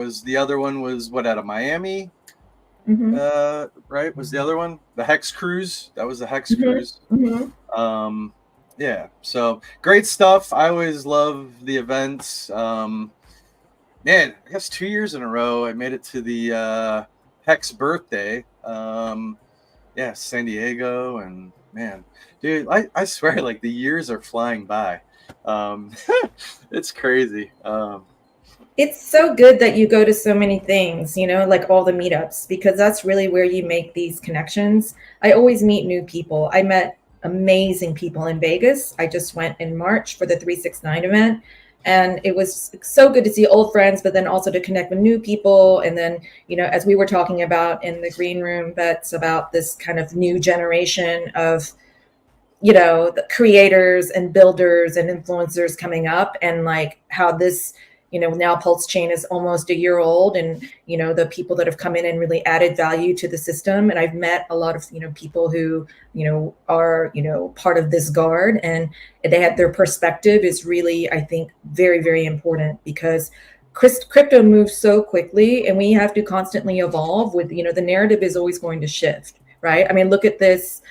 was the other one was what, out of Miami? Mm-hmm. Right? Was the other one the Hex Cruise? That was the Hex Cruise. Mm-hmm. Mm-hmm. Yeah. So great stuff. I always love the events. Man, I guess 2 years in a row I made it to the Hex birthday. Yeah, San Diego, and man, dude, I swear, like the years are flying by. Um, it's crazy. It's so good that you go to so many things, like all the meetups, because that's really where you make these connections. I always meet new people. I met amazing people in Vegas. I just went in March for the 369 event. And it was so good to see old friends, but then also to connect with new people. And then, as we were talking about in the green room, that's about this kind of new generation of the creators and builders and influencers coming up, and like how this now Pulse Chain is almost a year old, and the people that have come in and really added value to the system. And I've met a lot of people who are part of this guard, and they had their perspective is really, I think, very, very important, because crypto moves so quickly and we have to constantly evolve with the narrative is always going to shift, right? I mean, look at this,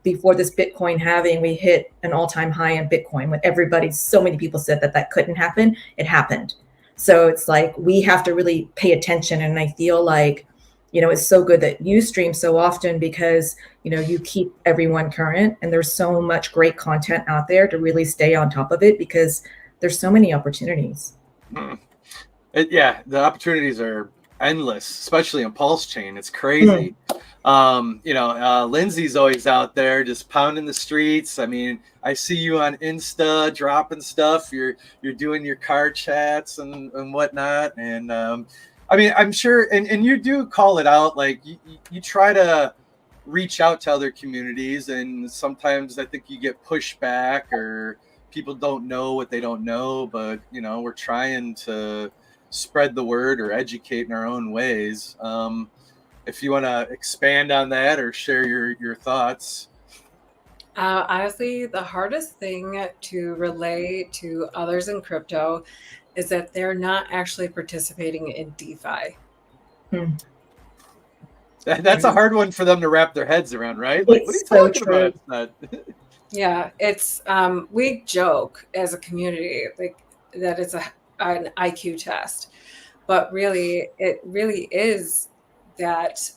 before this Bitcoin halving, we hit an all-time high in Bitcoin when so many people said that couldn't happen. It happened. So it's like, we have to really pay attention. And I feel like, it's so good that you stream so often, because, you keep everyone current, and there's so much great content out there to really stay on top of it, because there's so many opportunities. Yeah, the opportunities are endless, especially on Pulse Chain. It's crazy. Lindsay's always out there just pounding the streets. I mean, I see you on Insta dropping stuff. You're doing your car chats and whatnot. And I mean, I'm sure, and you do call it out. Like you try to reach out to other communities, and sometimes I think you get pushback, or people don't know what they don't know. But we're trying to spread the word or educate in our own ways. If you want to expand on that or share your thoughts. Honestly, the hardest thing to relay to others in crypto is that they're not actually participating in DeFi. That's a hard one for them to wrap their heads around, right? Like, what are you so talking true. about? Yeah, it's we joke as a community like that it's an IQ test, but really it really is that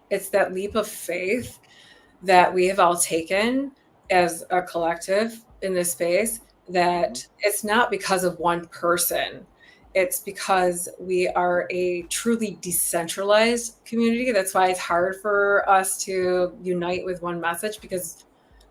it's that leap of faith that we have all taken as a collective in this space, that it's not because of one person. It's because we are a truly decentralized community. That's why it's hard for us to unite with one message, because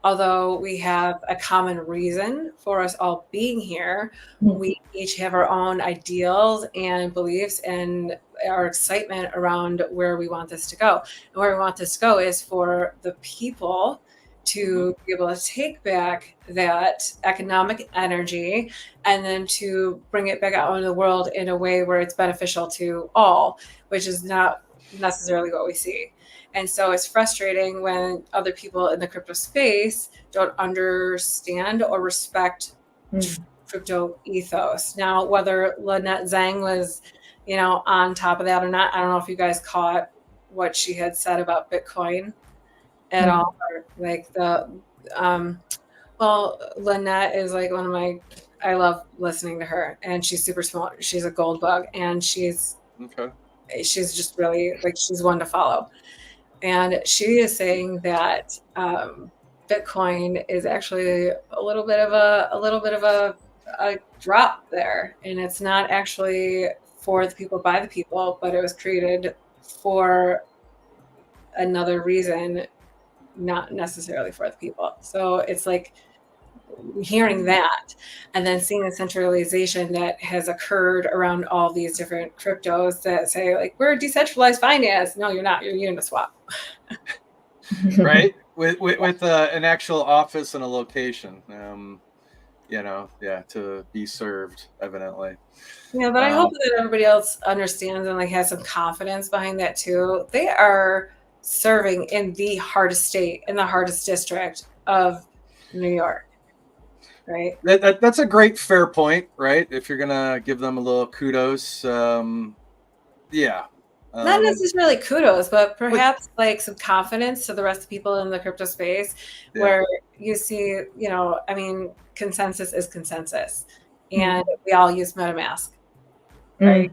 although we have a common reason for us all being here, we each have our own ideals and beliefs and our excitement around where we want this to go. And where we want this to go is for the people to be able to take back that economic energy and then to bring it back out into the world in a way where it's beneficial to all, which is not necessarily what we see. And so it's frustrating when other people in the crypto space don't understand or respect crypto ethos. Now, whether Lynette Zhang was, on top of that or not, I don't know if you guys caught what she had said about Bitcoin at all. Or like well, Lynette is like I love listening to her, and she's super smart. She's a gold bug, and she's just really, like, she's one to follow. And she is saying that Bitcoin is actually a little bit of a drop there, and it's not actually for the people by the people, but it was created for another reason, not necessarily for the people. So it's like hearing that and then seeing the centralization that has occurred around all these different cryptos that say, like, we're decentralized finance. No, you're not. You're Uniswap. Right? With an actual office and a location, to be served, evidently. Yeah, but I hope that everybody else understands and like has some confidence behind that too. They are serving in the hardest state, in the hardest district of New York. right? That's a great fair point, right? If you're gonna give them a little kudos, yeah. Not necessarily kudos, but perhaps like some confidence to the rest of people in the crypto space, where you see, you know, I mean, consensus is consensus, and we all use MetaMask, right?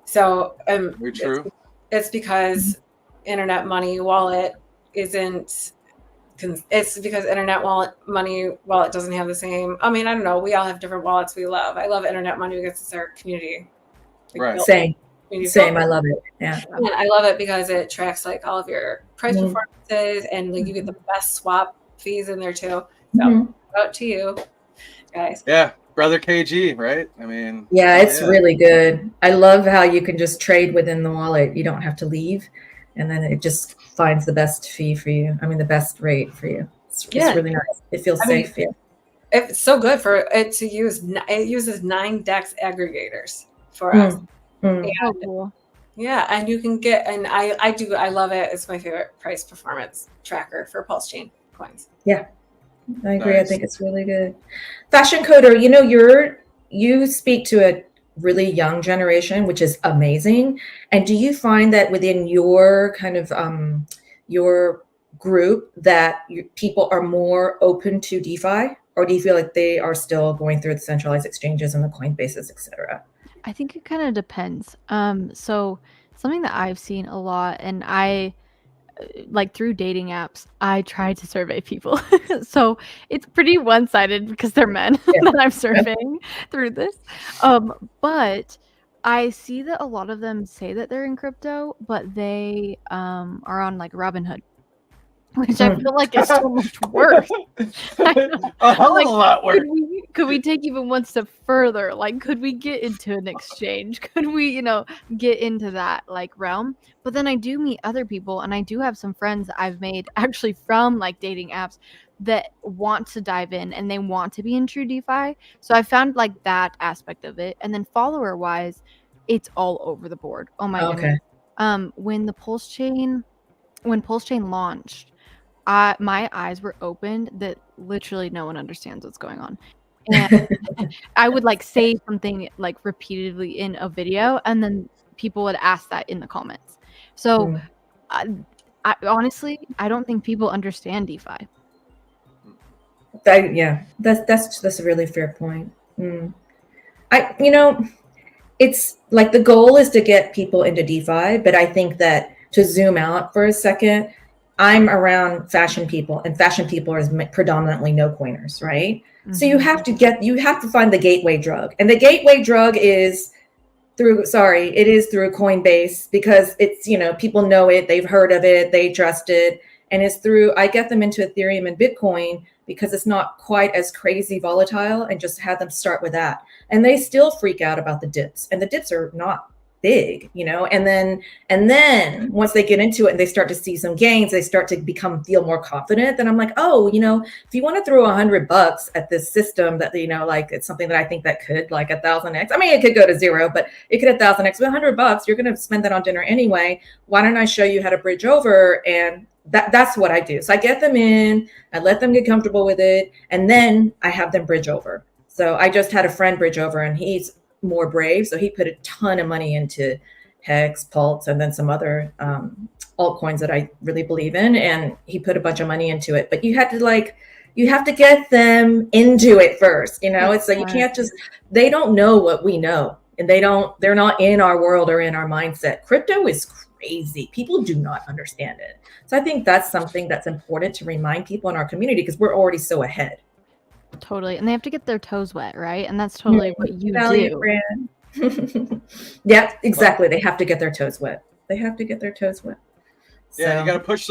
So very true. It's because Internet Money Wallet isn't. It's because Internet Money Wallet doesn't have the same. I mean, I don't know. We all have different wallets we love. I love Internet Money because it's our community. Right. Same. I love it. Yeah. And I love it because it tracks like all of your price performances, and like you get the best swap fees in there too. So out to you guys. Yeah. Brother KG, right? I mean, yeah, it's really good. I love how you can just trade within the wallet. You don't have to leave, and then it just finds the best fee for you. I mean, the best rate for you. It's really nice. It feels safe. It's so good for it to use. It uses 9 DEX aggregators for us. And, cool. Yeah, and you can get, and I love it. It's my favorite price performance tracker for Pulse Chain coins. Yeah, I agree. Nice. I think it's really good. Fashion Coder, you know, you speak to a really young generation, which is amazing. And do you find that within your kind of your group that people are more open to DeFi, or do you feel like they are still going through the centralized exchanges and the Coinbases, et cetera? I think it kind of depends. So something that I've seen a lot, and I like through dating apps, I try to survey people. So it's pretty one-sided because they're men that I'm surveying through this. But I see that a lot of them say that they're in crypto, but they are on like Robinhood, which I feel like is so much worse. A hell of a lot worse. Could we take even one step further? Like, could we get into an exchange? Could we, you know, get into that like realm? But then I do meet other people, and I do have some friends that I've made actually from like dating apps that want to dive in and they want to be in true DeFi. So I found like that aspect of it. And then follower wise, it's all over the board. Oh my goodness. When Pulse Chain launched, my eyes were opened that literally no one understands what's going on. And I would like say something like repeatedly in a video, and then people would ask that in the comments. So I honestly, I don't think people understand DeFi. That's a really fair point. You know, it's like the goal is to get people into DeFi, but I think that to zoom out for a second, I'm around fashion people, and fashion people are predominantly no coiners, right? So you have to find the gateway drug, and the gateway drug is through Coinbase, because it's, you know, people know it, they've heard of it, they trust it, and it's through, I get them into Ethereum and Bitcoin because it's not quite as crazy volatile, and just have them start with that. And they still freak out about the dips, and the dips are not big, you know, and then once they get into it and they start to see some gains, they start to feel more confident. Then I'm like, oh, you know, if you want to throw $100 at this system that, you know, like it's something that I think that could like 1,000x. I mean, it could go to 0, but it could 1,000x with $100. You're going to spend that on dinner anyway. Why don't I show you how to bridge over? And that's what I do. So I get them in, I let them get comfortable with it, and then I have them bridge over. So I just had a friend bridge over, and he's more brave, so he put a ton of money into Hex, Pulse, and then some other altcoins that I really believe in, and he put a bunch of money into it. But you have to get them into it first, you know. It's like you can't just, they don't know what we know, and they're not in our world or in our mindset. Crypto is crazy. People do not understand it. So I think that's something that's important to remind people in our community, because we're already so ahead. Totally. And they have to get their toes wet, right? And that's totally what you do. Yeah, exactly. They have to get their toes wet. So. Yeah, you gotta push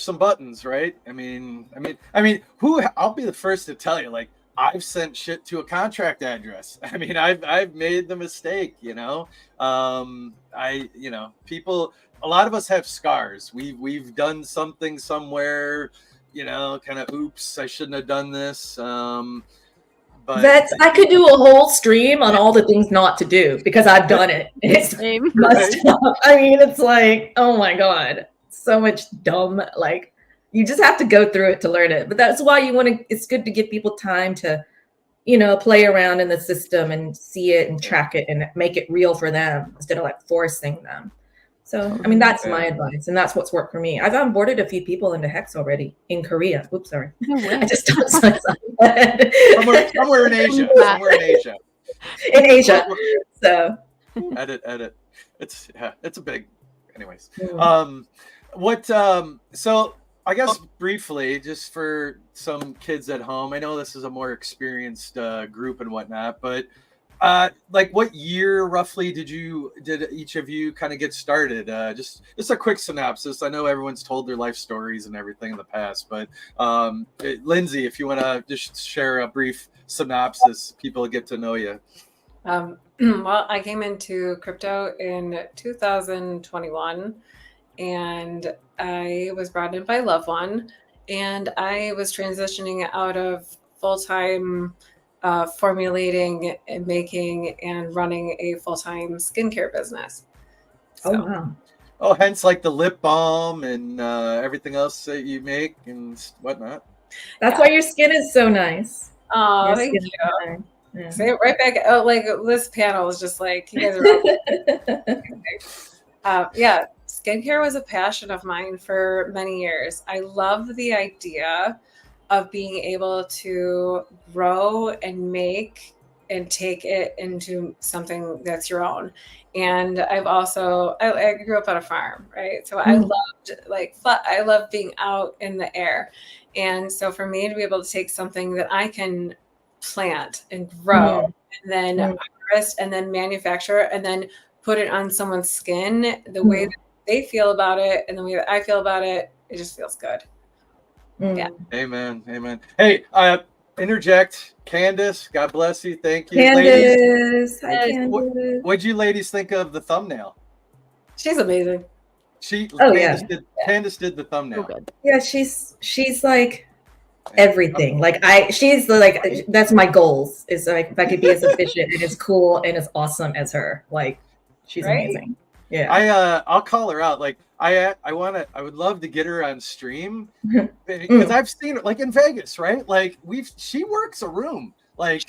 some buttons, right? I mean, I'll be the first to tell you, like, I've sent shit to a contract address. I mean, I've made the mistake, you know. People, a lot of us have scars. We've done something somewhere, you know, kind of, oops, I shouldn't have done this. But I could do a whole stream on all the things not to do, because I've done it. It's messed up. I mean, it's like, oh my God, so much dumb, like, You just have to go through it to learn it. But that's why it's good to give people time to, play around in the system and see it and track it and make it real for them instead of like forcing them. So, I mean, that's my advice, and that's what's worked for me. I've onboarded a few people into Hex already in Korea. Oops, sorry. No way. I just don't somewhere in Asia. Somewhere in Asia. In Asia. So edit. It's a big. Anyways, Mm. So I guess briefly, just for some kids at home, I know this is a more experienced group and whatnot, but like what year roughly did each of you kind of get started? Just a quick synopsis. I know everyone's told their life stories and everything in the past, but Lindsay, if you want to just share a brief synopsis, people get to know you. Well, I came into crypto in 2021, and I was brought in by a loved one, and I was transitioning out of full-time formulating and making and running a full-time skincare business. So. Oh, wow. Oh, hence like the lip balm and everything else that you make and whatnot. That's why your skin is so nice. Oh, thank you. Yeah. Say it right back. Oh, like this panel is just like, you guys are yeah, skincare was a passion of mine for many years. I love the idea of being able to grow and make and take it into something that's your own. And I've also, I grew up on a farm, right? So I love being out in the air. And so for me to be able to take something that I can plant and grow and then harvest and then manufacture and then put it on someone's skin, the way that they feel about it and the way that I feel about it, it just feels good. Yeah. Amen. Hey, interject. Candace, God bless you. Thank you. Candace. Ladies, hi, Candace. What'd you ladies think of the thumbnail? She's amazing. Candace did the thumbnail. Oh, yeah, she's like everything. Like she's like, that's my goals. Is like if I could be as efficient and as cool and as awesome as her. Like she's amazing. Yeah. I'll call her out. Like I would love to get her on stream because I've seen her like in Vegas, right? Like she works a room. Like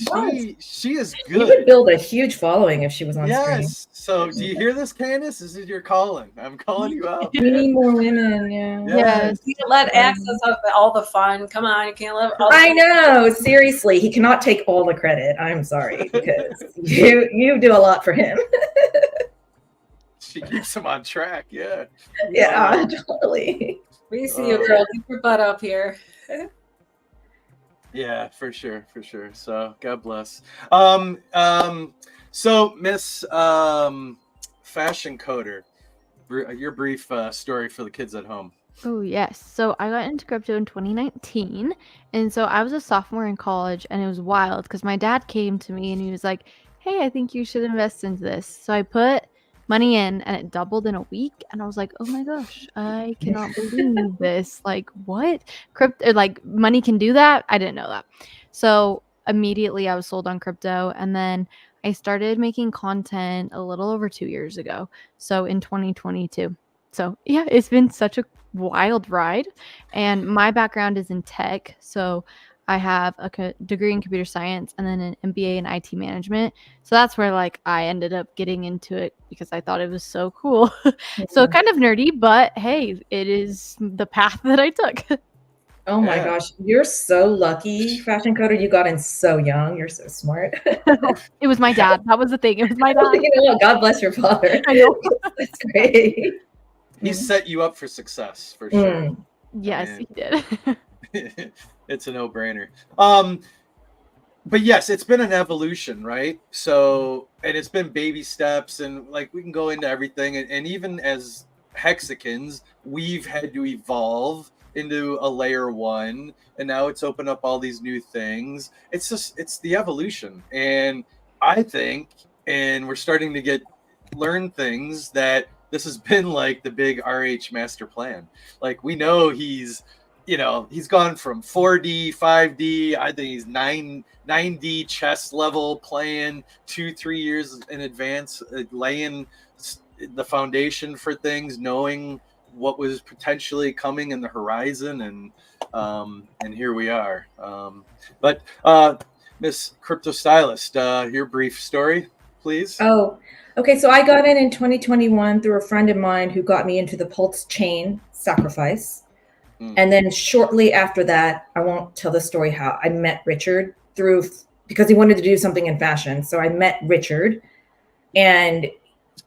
she is good. You would build a huge following if she was on stream. Yes. So do you hear this, Candace? This is your calling. I'm calling you out. We need more women. Yeah. Yes. You can let access of all the fun. Come on, you can't let all I know. Seriously, he cannot take all the credit. I'm sorry because you do a lot for him. She keeps him on track. Yeah. Yeah, totally. We see you, girl. Keep your butt up here. Yeah, for sure. So God bless. So Miss Fashion Coder, your brief story for the kids at home. Oh, yes. So I got into crypto in 2019. And so I was a sophomore in college, and it was wild because my dad came to me and he was like, hey, I think you should invest into this. So I put money in and it doubled in a week. And I was like, oh my gosh, I cannot believe this. Like, what? Crypto, like money can do that? I didn't know that. So immediately I was sold on crypto. And then I started making content a little over 2 years ago. So in 2022. So yeah, it's been such a wild ride. And my background is in tech. So I have a degree in computer science and then an MBA in IT management. So that's where like I ended up getting into it because I thought it was so cool. So kind of nerdy, but hey, it is the path that I took. Oh my gosh, you're so lucky, Fashion Coder. You got in so young. You're so smart. It was my dad. That was the thing. It was my dad. You know what? God bless your father. I know. That's great. He set you up for success for sure. Yes, he did. It's a no-brainer. But yes, it's been an evolution, right? So, and it's been baby steps, and like we can go into everything, and even as Hexicans, we've had to evolve into a layer one, and now it's opened up all these new things. It's the evolution, and I think, and we're starting to learn things that this has been like the big RH master plan. Like we know he's gone from 4D, 5D, I think he's 9D chess level playing 2-3 years in advance, laying the foundation for things, knowing what was potentially coming in the horizon, and here we are. But Miss Crypto Stylist, your brief story, please. Oh, okay. So I got in 2021 through a friend of mine who got me into the Pulse chain sacrifice. And then shortly after that, I won't tell the story how I met Richard because he wanted to do something in fashion. So I met Richard, and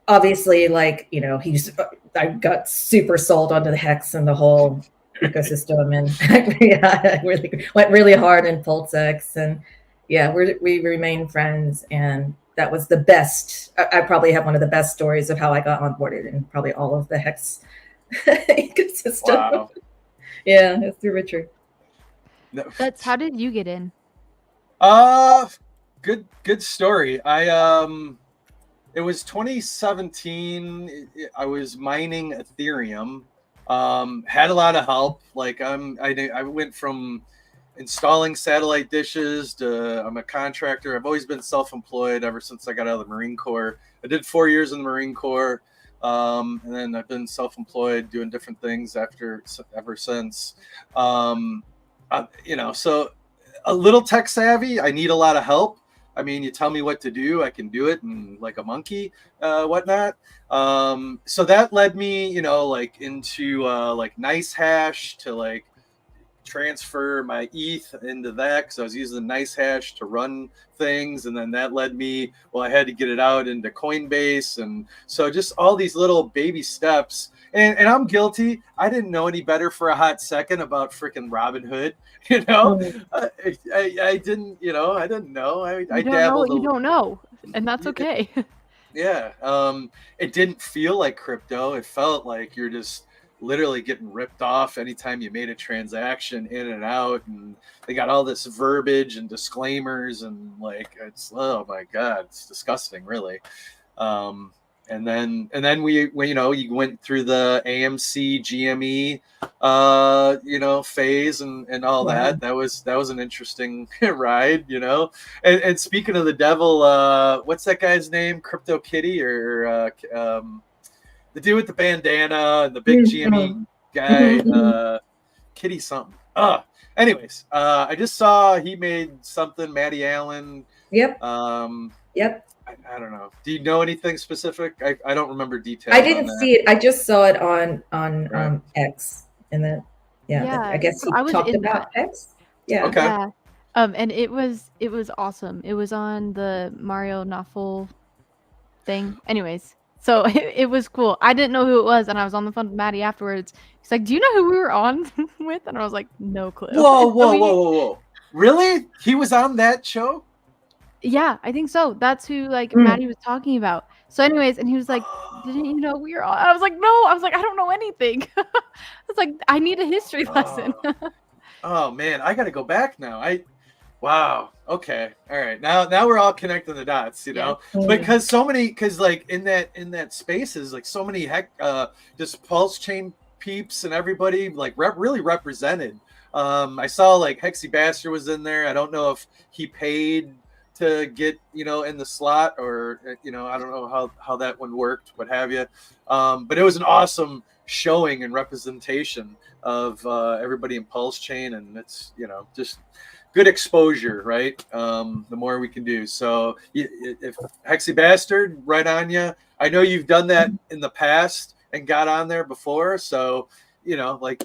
obviously, like, you know, I got super sold onto the Hex and the whole ecosystem, and I really went really hard in PulseX, and yeah, we remain friends, and that was the best. I probably have one of the best stories of how I got onboarded in probably all of the Hex ecosystem. Wow. Yeah, it's through Richard. That's how did you get in? Good story. It was 2017. I was mining Ethereum. Had a lot of help. Like I went from installing satellite dishes to I'm a contractor. I've always been self-employed ever since I got out of the Marine Corps. I did 4 years in the Marine Corps, and then I've been self-employed doing different things ever since. You know, so a little tech savvy. I need a lot of help. I mean, you tell me what to do, I can do it, and like a monkey, whatnot. So that led me, you know, like into like NiceHash to like transfer my ETH into that because I was using the NiceHash to run things, and then that led me. Well, I had to get it out into Coinbase, and so just all these little baby steps. And I'm guilty. I didn't know any better for a hot second about freaking Robinhood. You know, I didn't. You know, I didn't know. I dabbled. You don't know, and that's okay. Yeah. It didn't feel like crypto. It felt like you're just literally getting ripped off anytime you made a transaction in and out, and they got all this verbiage and disclaimers, and like it's, oh my god, it's disgusting, really. And then we you know, you went through the AMC GME you know, phase and all that. That was an interesting ride, you know. And speaking of the devil, what's that guy's name? Crypto Kitty, or the dude with the bandana and the big GME guy, Kitty something. Anyways, I just saw he made something, Matty Allen. Yep. Yep. I don't know. Do you know anything specific? I don't remember details. I didn't see it. I just saw it on right. X, and then I guess he talked about X. Yeah. Okay. Yeah. And it was awesome. It was on the Mario Naffel thing. Anyways, so it was cool. I didn't know who it was, and I was on the phone with Maddie afterwards. He's like, "Do you know who we were on with?" And I was like, "No clue." Whoa! Really? He was on that show? Yeah, I think so. That's who like Maddie was talking about. So anyways, and he was like, "Didn't you know we were on?" I was like, "No." I was like, "I don't know anything." I was like, "I need a history lesson." Oh man, I got to go back now. Wow. Okay. All right. Now we're all connecting the dots, you know, because like in that spaces, like so many just pulse chain peeps and everybody like really represented. I saw like Hexy Bastard was in there. I don't know if he paid to get, you know, in the slot, or, you know, I don't know how that one worked, what have you. But it was an awesome showing and representation of everybody in Pulse Chain, and it's, you know, just good exposure, right? The more we can do. So if Hexy Bastard, right on you. I know you've done that in the past and got on there before, so you know, like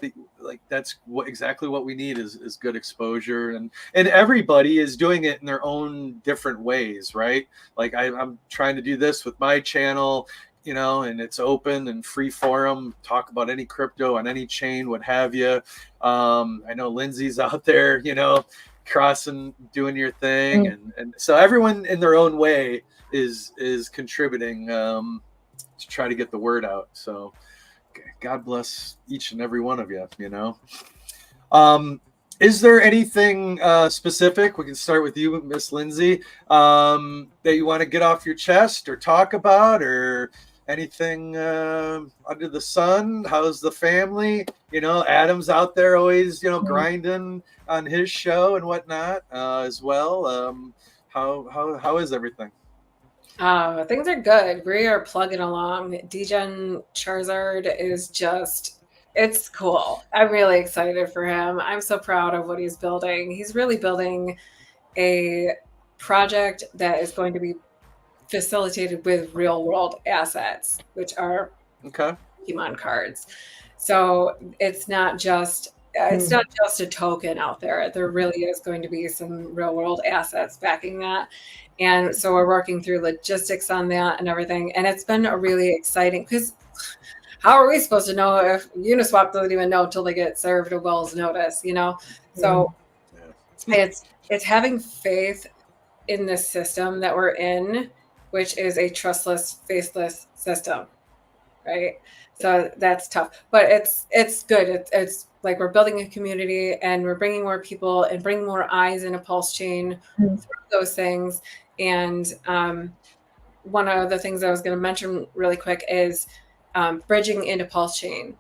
that's exactly what we need is good exposure, and everybody is doing it in their own different ways, right? Like I'm trying to do this with my channel, you know, and it's open and free forum, talk about any crypto on any chain, what have you. I know Lindsay's out there, you know, crossing, doing your thing, and so everyone in their own way is contributing to try to get the word out. So God bless each and every one of you, you know. Is there anything specific? We can start with you, Miss Lindsay, that you want to get off your chest or talk about, or anything under the sun? How's the family? You know, Adam's out there always, you know, grinding on his show and whatnot as well. How is everything? Things are good. We are plugging along. Degen Charizard is just it's cool. I'm really excited for him. I'm so proud of what he's building. He's really building a project that is going to be facilitated with real world assets, which are Pokemon cards. So it's not just a token out there. There really is going to be some real world assets backing that. And so we're working through logistics on that and everything. And it's been a really exciting, because how are we supposed to know if Uniswap doesn't even know until they get served a Wells notice, you know? So it's having faith in this system that we're in, which is a trustless, faceless system, right? So that's tough, but it's good. It's like we're building a community and we're bringing more people and bringing more eyes in a Pulse chain through those things. And one of the things I was going to mention really quick is bridging into Pulse chain.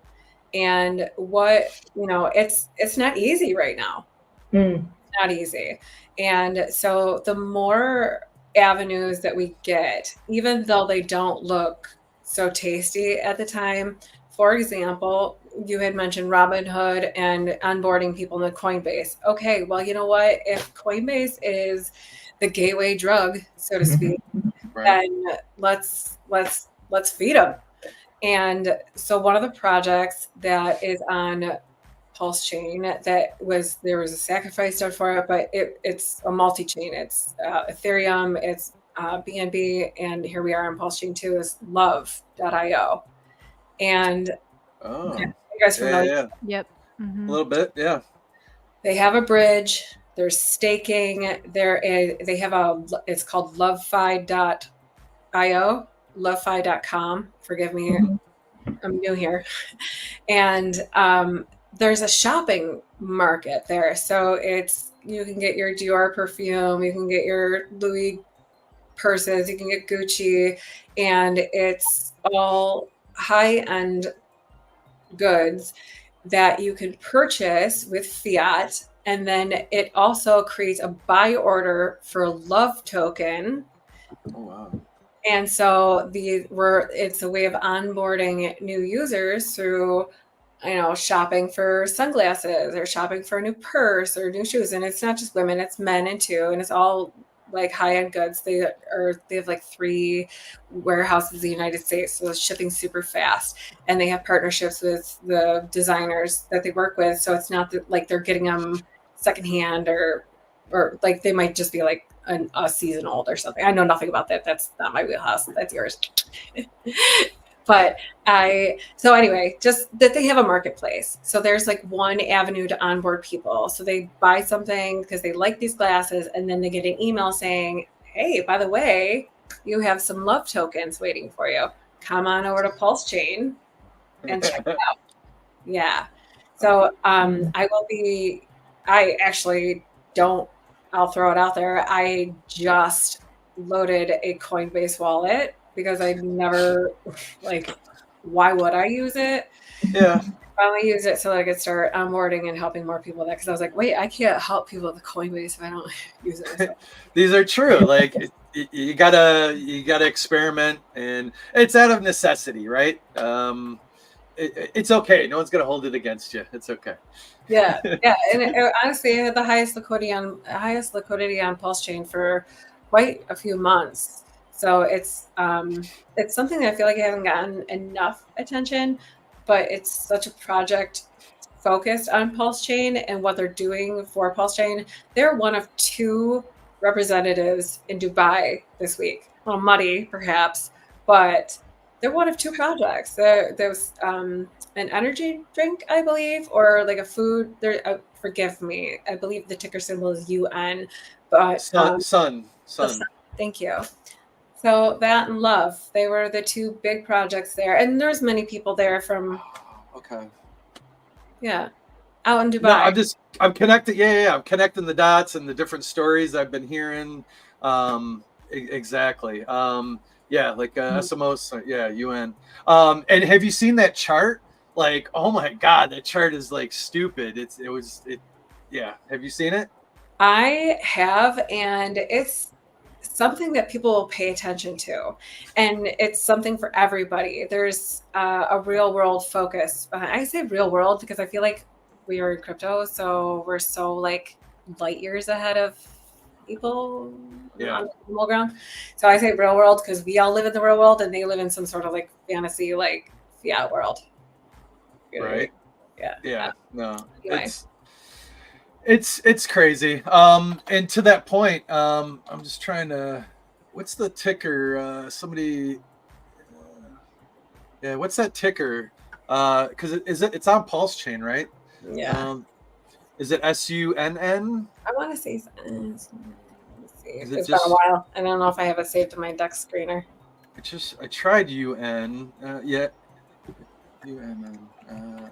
And it's not easy right now. It's not easy. And so the more avenues that we get, even though they don't look so tasty at the time. For example, you had mentioned Robinhood and onboarding people in the Coinbase. Okay, well, you know what? If Coinbase is the gateway drug, so to speak, then let's feed them. And so one of the projects that is on Pulse chain there was a sacrifice done for it, but it's a multi-chain. It's Ethereum, it's BNB, and here we are on Pulse chain too, is love.io. And you guys familiar? Yep. A little bit, yeah. They have a bridge, there's staking, they have it's called lovefi.io, lovefi.com. Forgive me, I'm new here. And there's a shopping market there. So you can get your Dior perfume, you can get your Louis purses, you can get Gucci, and it's all high-end goods that you can purchase with fiat. And then it also creates a buy order for Love token. Oh, wow. And so it's a way of onboarding new users through shopping for sunglasses or shopping for a new purse or new shoes. And it's not just women, it's men and too. And it's all like high-end goods. They have like 3 warehouses in the United States. So it's shipping super fast. And they have partnerships with the designers that they work with. So it's not that like they're getting them secondhand or like they might just be like a season old or something. I know nothing about that. That's not my wheelhouse. That's yours. But anyway, just that they have a marketplace. So there's like one avenue to onboard people. So they buy something because they like these glasses, and then they get an email saying, hey, by the way, you have some Love tokens waiting for you. Come on over to Pulse Chain and check it out. Yeah. So I'll throw it out there. I just loaded a Coinbase wallet because I never, why would I use it? Yeah. I only use it so that I could start onboarding and helping more people with that. Because I was like, wait, I can't help people with Coinbase if I don't use it. So. These are true. Like you gotta experiment, and it's out of necessity, right? It's okay. No one's gonna hold it against you. It's okay. Yeah. And honestly, I had the highest liquidity on Pulse Chain for quite a few months. So it's something that I feel like I haven't gotten enough attention, but it's such a project focused on Pulse Chain and what they're doing for Pulse Chain. They're one of 2 representatives in Dubai this week. A little muddy, perhaps, but they're one of 2 projects. There's an energy drink, I believe, or like a food. Forgive me. I believe the ticker symbol is UN. But sun. Thank you. So that and Love, they were the 2 big projects there, and there's many people there from. Okay. Yeah, out in Dubai. No, I'm connected. Yeah. I'm connecting the dots and the different stories I've been hearing. Exactly. Yeah, like SMOs. Yeah, UN. And have you seen that chart? Like, oh my God, that chart is like stupid. Yeah. Have you seen it? I have, and it's something that people will pay attention to, and it's something for everybody. There's a real world focus. I say real world because I feel like we are in crypto, so we're so like light years ahead of people on the normal ground. So I say real world because we all live in the real world and they live in some sort of like fantasy like fiat world. Right. Yeah. No, Anyway. it's crazy. And to that point, I'm just trying to, what's the ticker? Somebody, yeah, what's that ticker? Because it's on Pulse Chain, right? Yeah. Is it SUNN? I want to say something. Let's see. Is It's it been a just? while. I don't know if I have it saved to my desk screener. I tried UN. Yeah. UNN.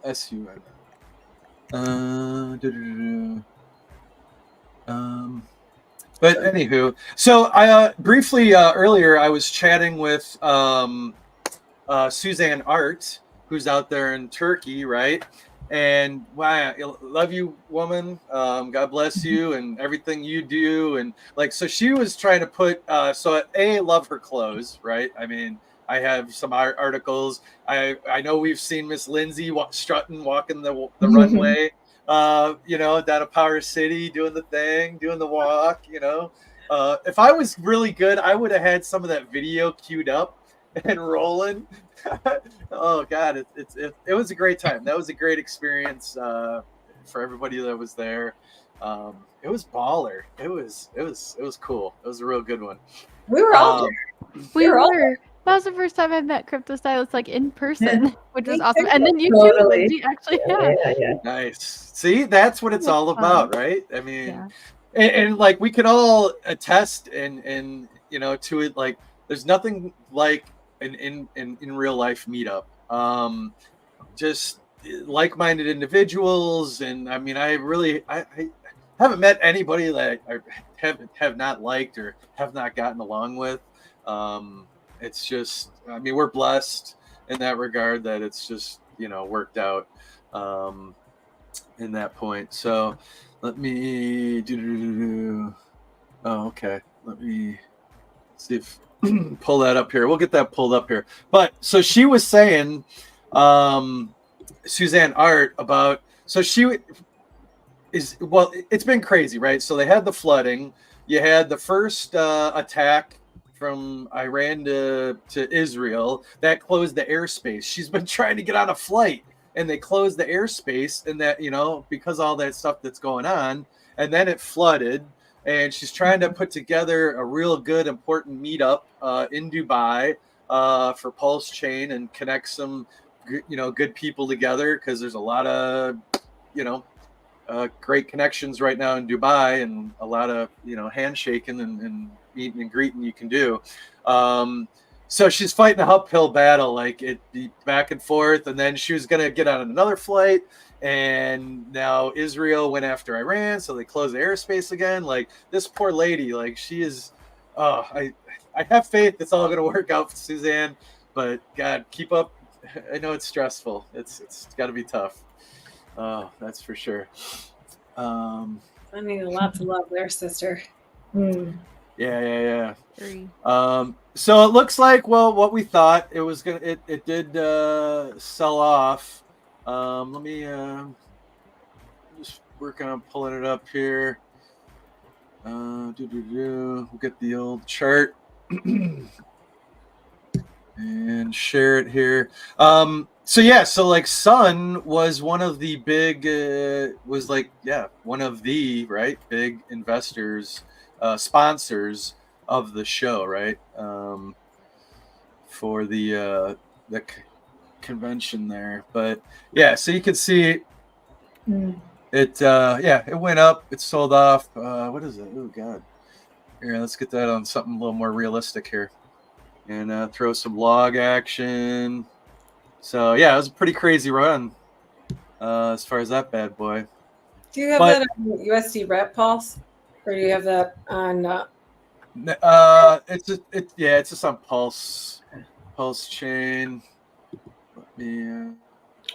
SUNN. But anywho, so I briefly earlier I was chatting with Suzanne Art, who's out there in Turkey, right? And wow, love you, woman. God bless you and everything you do. And like, so she was trying to put. So love her clothes, right? I mean, I have some articles. I know we've seen Miss Lindsay strutting, walking the runway. Down at Power City, doing the thing, doing the walk. If I was really good, I would have had some of that video queued up and rolling. Oh God, it was a great time. That was a great experience for everybody that was there. It was baller. It was cool. It was a real good one. We were all there. We were. That was the first time I met Crypto Stylists like in person, which was awesome. And then you too, Lindsay, actually. Yeah. Nice. See, that's what it's all about, right? I mean, and like we could all attest and to it. Like, there's nothing like in real life meetup. Just like-minded individuals, and I mean, I haven't met anybody that I have not liked or have not gotten along with. It's just, I mean, we're blessed in that regard that it's just worked out in that point. So let me do. Oh, okay. Let me see if pull that up here. We'll get that pulled up here. But so she was saying, Suzanne Art, about, so she is, well, it's been crazy, right? So they had the flooding. You had the first attack from Iran to Israel that closed the airspace. She's been trying to get on a flight and they closed the airspace, and that, because all that stuff that's going on, and then it flooded. And she's trying to put together a real good, important meetup in Dubai for Pulse Chain and connect some, good people together, because there's a lot of, great connections right now in Dubai, and a lot of, handshaking and meeting and greeting you can do. So she's fighting an uphill battle, like it be back and forth. And then she was going to get on another flight. And now Israel went after Iran, so they closed the airspace again. Like, this poor lady, like, she is. I have faith it's all going to work out for Suzanne, but God, keep up. I know it's stressful. It's got to be tough. Oh, that's for sure. I mean, lots of love there, sister. Yeah. So it looks like, well, what we thought it was gonna. It did sell off. Let me just working on pulling it up here. We'll get the old chart and share it here. So like Sun was one of the big one of the big investors, sponsors of the show, right? For the convention there. But yeah, so you can see it went up, it sold off. What is it? Oh God. Here, let's get that on something a little more realistic here, and throw some log action. So yeah, it was a pretty crazy run as far as that bad boy. Do you have that on USD Rep Pulse, or do you have that on? It's just on Pulse Chain. Let me.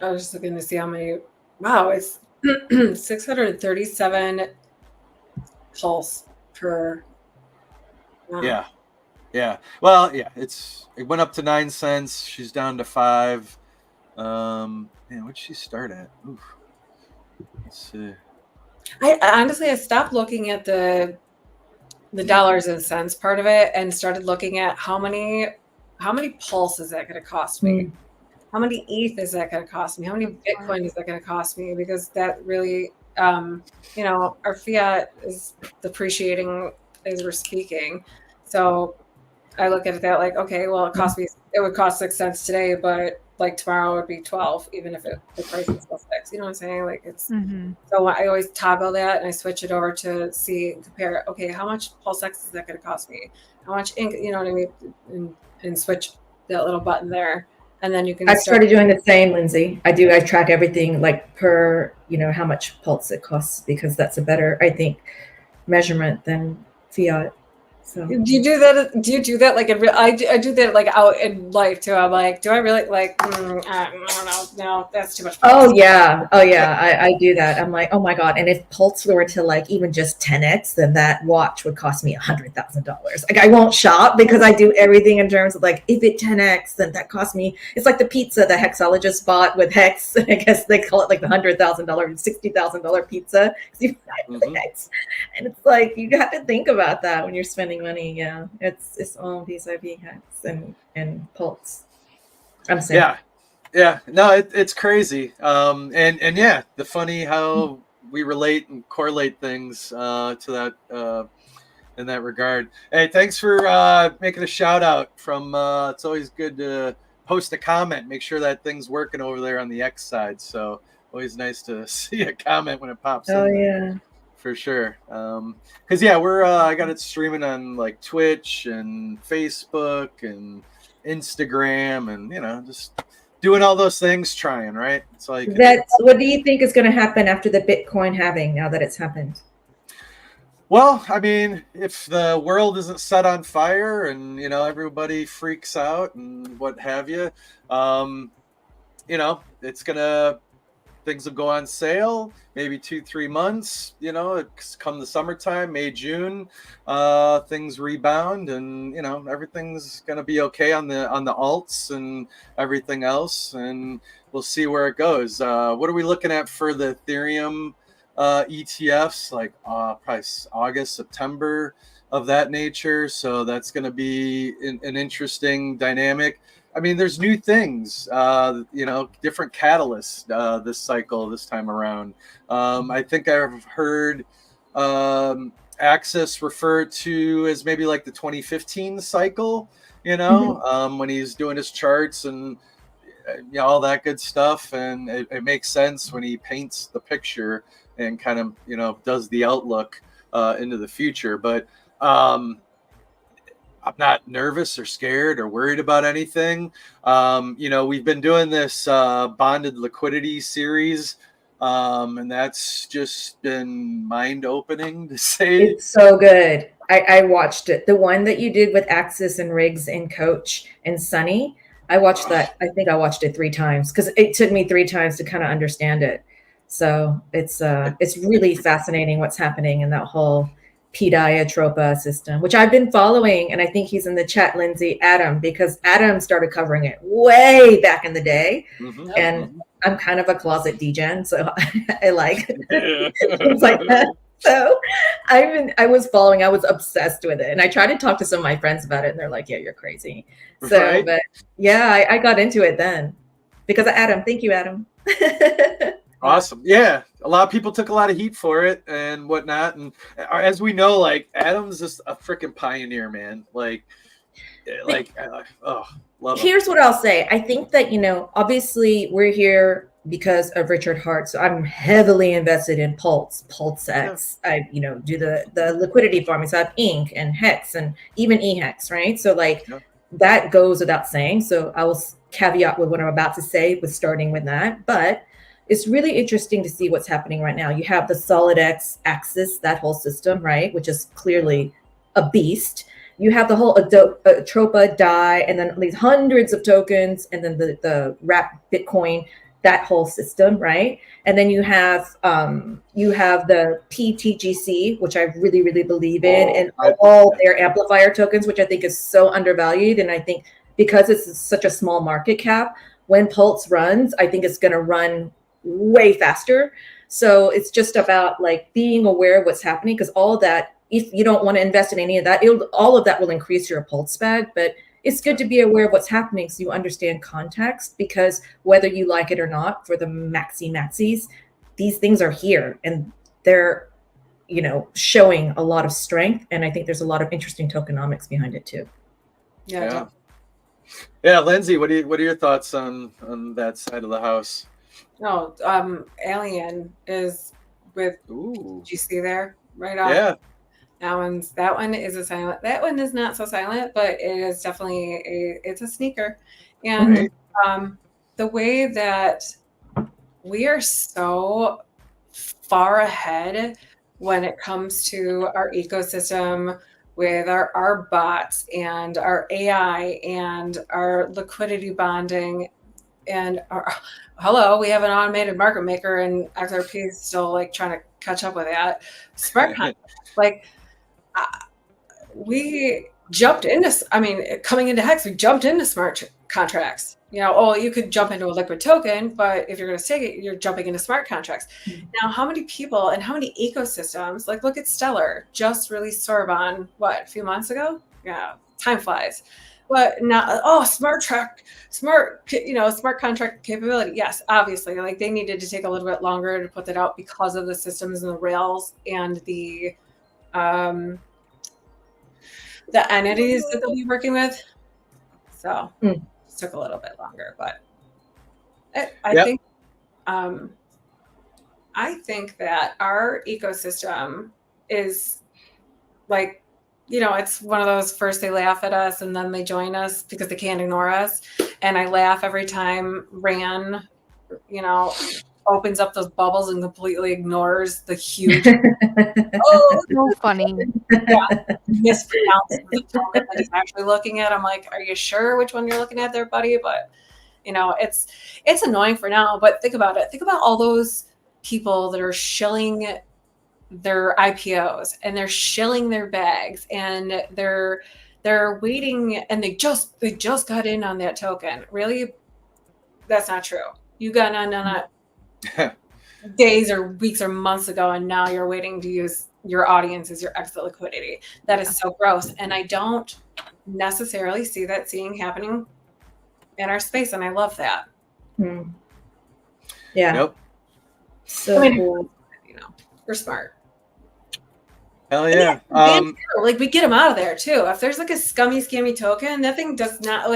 I was just looking to see how many. Wow, it's 637 Pulse per Yeah. Yeah. Well, yeah, it went up to 9 cents. She's down to 5. Man, what'd she start at? Oof. Let's see. I honestly stopped looking at the dollars and cents part of it and started looking at how many pulse is that going to cost me? How many ETH is that going to cost me? How many Bitcoin is that going to cost me? Because that really, our fiat is depreciating as we're speaking. So I look at it that like, okay, well, it would cost 6 cents today, but like tomorrow would be 12, even if the price is still 6. You know what I'm saying? Like it's, so I always toggle that and I switch it over to see and compare, okay, how much Pulse X is that going to cost me? How much ink, you know what I mean? And switch that little button there. And then you can I started doing the same, Lindsay. I track everything like per, how much pulse it costs, because that's a better, I think, measurement than fiat. So do you do that? Do you do that like in real? I do that like out in life too. I'm like, do I really like? I don't know. No, that's too much. Oh yeah. I do that. I'm like, oh my god. And if Pulse were to like even just 10x, then that watch would cost me $100,000. Like I won't shop because I do everything in terms of like, if it 10x, then that cost me. It's like the pizza the Hexologist bought with Hex. I guess they call it like the $100,000, $60,000 pizza. Hex. And it's like you have to think about that when you're spending money. Yeah, it's all vis-a-vis Hex and Pulse. I'm saying. Yeah, no, it's crazy. And yeah, the funny how we relate and correlate things to that in that regard. Hey, thanks for making a shout out from. It's always good to post a comment. Make sure that thing's working over there on the X side. So always nice to see a comment when it pops in. Oh yeah. For sure. Because yeah, I got it streaming on like Twitch and Facebook and Instagram and just doing all those things, trying, right? It's like what do you think is going to happen after the Bitcoin halving now that it's happened? Well, I mean, if the world isn't set on fire and everybody freaks out and what have you, it's gonna things will go on sale maybe 2-3 months. It's come the summertime, May, June, things rebound and everything's gonna be okay on the alts and everything else, and we'll see where it goes. What are we looking at for the Ethereum ETFs? Like probably August, September of that nature. So that's going to be an interesting dynamic. I mean, there's new things, different catalysts this cycle, this time around. I think I've heard Axis referred to as maybe like the 2015 cycle, when he's doing his charts and all that good stuff. And it makes sense when he paints the picture and kind of, does the outlook into the future. But I'm not nervous or scared or worried about anything. We've been doing this bonded liquidity series, and that's just been mind-opening to say. It's so good. I watched it. The one that you did with Axis and Riggs and Coach and Sunny. I watched that. I think I watched it 3 times because it took me 3 times to kind of understand it. So it's really fascinating what's happening in that whole P-diatropa system, which I've been following, and I think he's in the chat, Lindsay, Adam, because Adam started covering it way back in the day, and I'm kind of a closet degen, so I like things like that. So I was obsessed with it, and I tried to talk to some of my friends about it, and they're like, "Yeah, you're crazy." So, right? But yeah, I got into it then because of Adam. Thank you, Adam. Awesome. Yeah. A lot of people took a lot of heat for it and whatnot. And as we know, like Adam's just a freaking pioneer, man. Love Here's what I'll say. I think that, obviously we're here because of Richard Hart. So I'm heavily invested in Pulse X. Yeah. I, do the liquidity farming. So I have Ink and Hex and even eHex, right? So that goes without saying. So I will caveat with what I'm about to say with starting with that. But it's really interesting to see what's happening right now. You have the SolidX Axis, that whole system, right? Which is clearly a beast. You have the whole Tropa DAI, and then these hundreds of tokens, and then the wrap Bitcoin that whole system, right? And then you have the PTGC, which I really, really believe in, and all their amplifier tokens, which I think is so undervalued. And I think because it's such a small market cap, when Pulse runs, I think it's going to run way faster. So it's just about like being aware of what's happening, because all of that, if you don't want to invest in any of that, all of that will increase your Pulse bag. But it's good to be aware of what's happening so you understand context, because whether you like it or not, for the maxis, these things are here and they're, showing a lot of strength. And I think there's a lot of interesting tokenomics behind it too. Yeah. Lindsay, what are your thoughts on that side of the house? No, Alien is with GC there right off. Yeah. That one is a silent. That one is not so silent, but it is definitely it's a sneaker. And the way that we are so far ahead when it comes to our ecosystem with our bots and our AI and our liquidity bonding and we have an automated market maker, and XRP is still like trying to catch up with that. Smart contracts, like we jumped into, coming into Hex, we jumped into smart contracts. You could jump into a liquid token, but if you're going to stake it, you're jumping into smart contracts. Now, how many people and how many ecosystems, like look at Stellar, just released Sorbonne, a few months ago? Yeah, time flies. But now, smart contract capability. Yes, obviously, like they needed to take a little bit longer to put that out because of the systems and the rails and the entities that they'll be working with. So it took a little bit longer, but I think that our ecosystem is like, it's one of those, first they laugh at us and then they join us because they can't ignore us. And I laugh every time Ran, opens up those bubbles and completely ignores the huge. So funny. Mispronounces the token that he's actually looking at. I'm like, are you sure which one you're looking at there, buddy? But it's annoying for now. But think about it. Think about all those people that are shilling their IPOs and they're shilling their bags and they're waiting and they just got in on that token. Really? That's not true. You got on it days or weeks or months ago, and now you're waiting to use your audience as your exit liquidity. That is so gross. And I don't necessarily see that happening in our space. And I love that. Yeah. Nope. So cool. We're smart. Hell yeah. Like we get them out of there too. If there's like a scammy token, that thing does not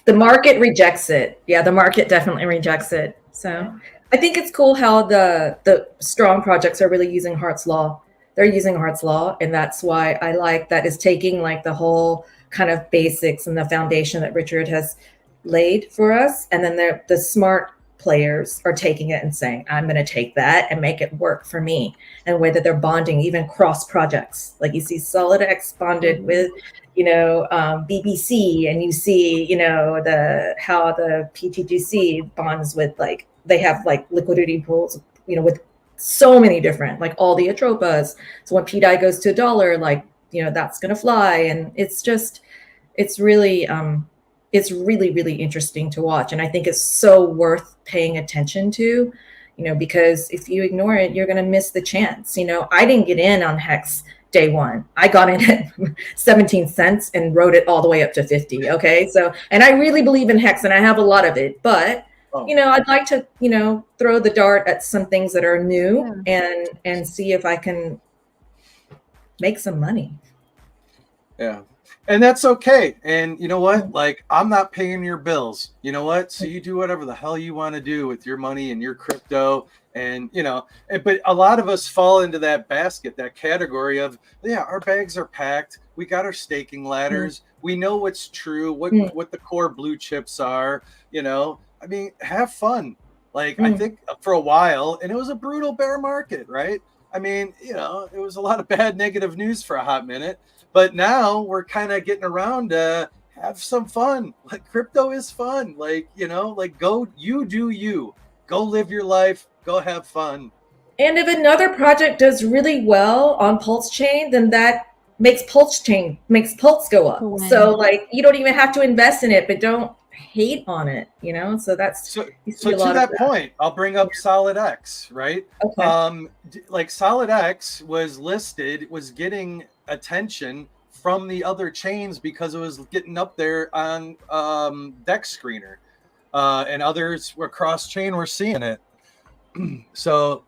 the market rejects it. Yeah, the market definitely rejects it. So I think it's cool how the strong projects are really using Hart's Law. They're using Hart's Law, and that's why I like that is taking like the whole kind of basics and the foundation that Richard has laid for us, and then the smart players are taking it and saying, I'm going to take that and make it work for me. And whether they're bonding, even cross projects, like you see SolidX bonded with, BBC, and you see, how the PTGC bonds with, like, they have like liquidity pools, with so many different, like all the Atropas. So when PDI goes to $1, like, that's going to fly. And it's really, it's really, really interesting to watch. And I think it's so worth paying attention to, because if you ignore it, you're going to miss the chance. I didn't get in on Hex day one. I got in at 17 cents and rode it all the way up to 50. Okay. So, and I really believe in Hex and I have a lot of it, but I'd like to, throw the dart at some things that are new and see if I can make some money. Yeah. And that's okay. And you know what? Like, I'm not paying your bills. You know what? So you do whatever the hell you want to do with your money and your crypto. And, but a lot of us fall into that basket, that category of, our bags are packed. We got our staking ladders. We know what's true, what the core blue chips are, have fun. Like, I think for a while, and it was a brutal bear market, right? I mean, it was a lot of bad negative news for a hot minute. But now we're kind of getting around to, have some fun. Like crypto is fun. Like, like go live your life, go have fun. And if another project does really well on Pulse Chain, then that makes Pulse go up. So like you don't even have to invest in it, but don't hate on it, So that's so to that point, I'll bring up SolidX, right? Okay. Like SolidX was getting attention from the other chains because it was getting up there on Dex Screener, and others across chain were seeing it. So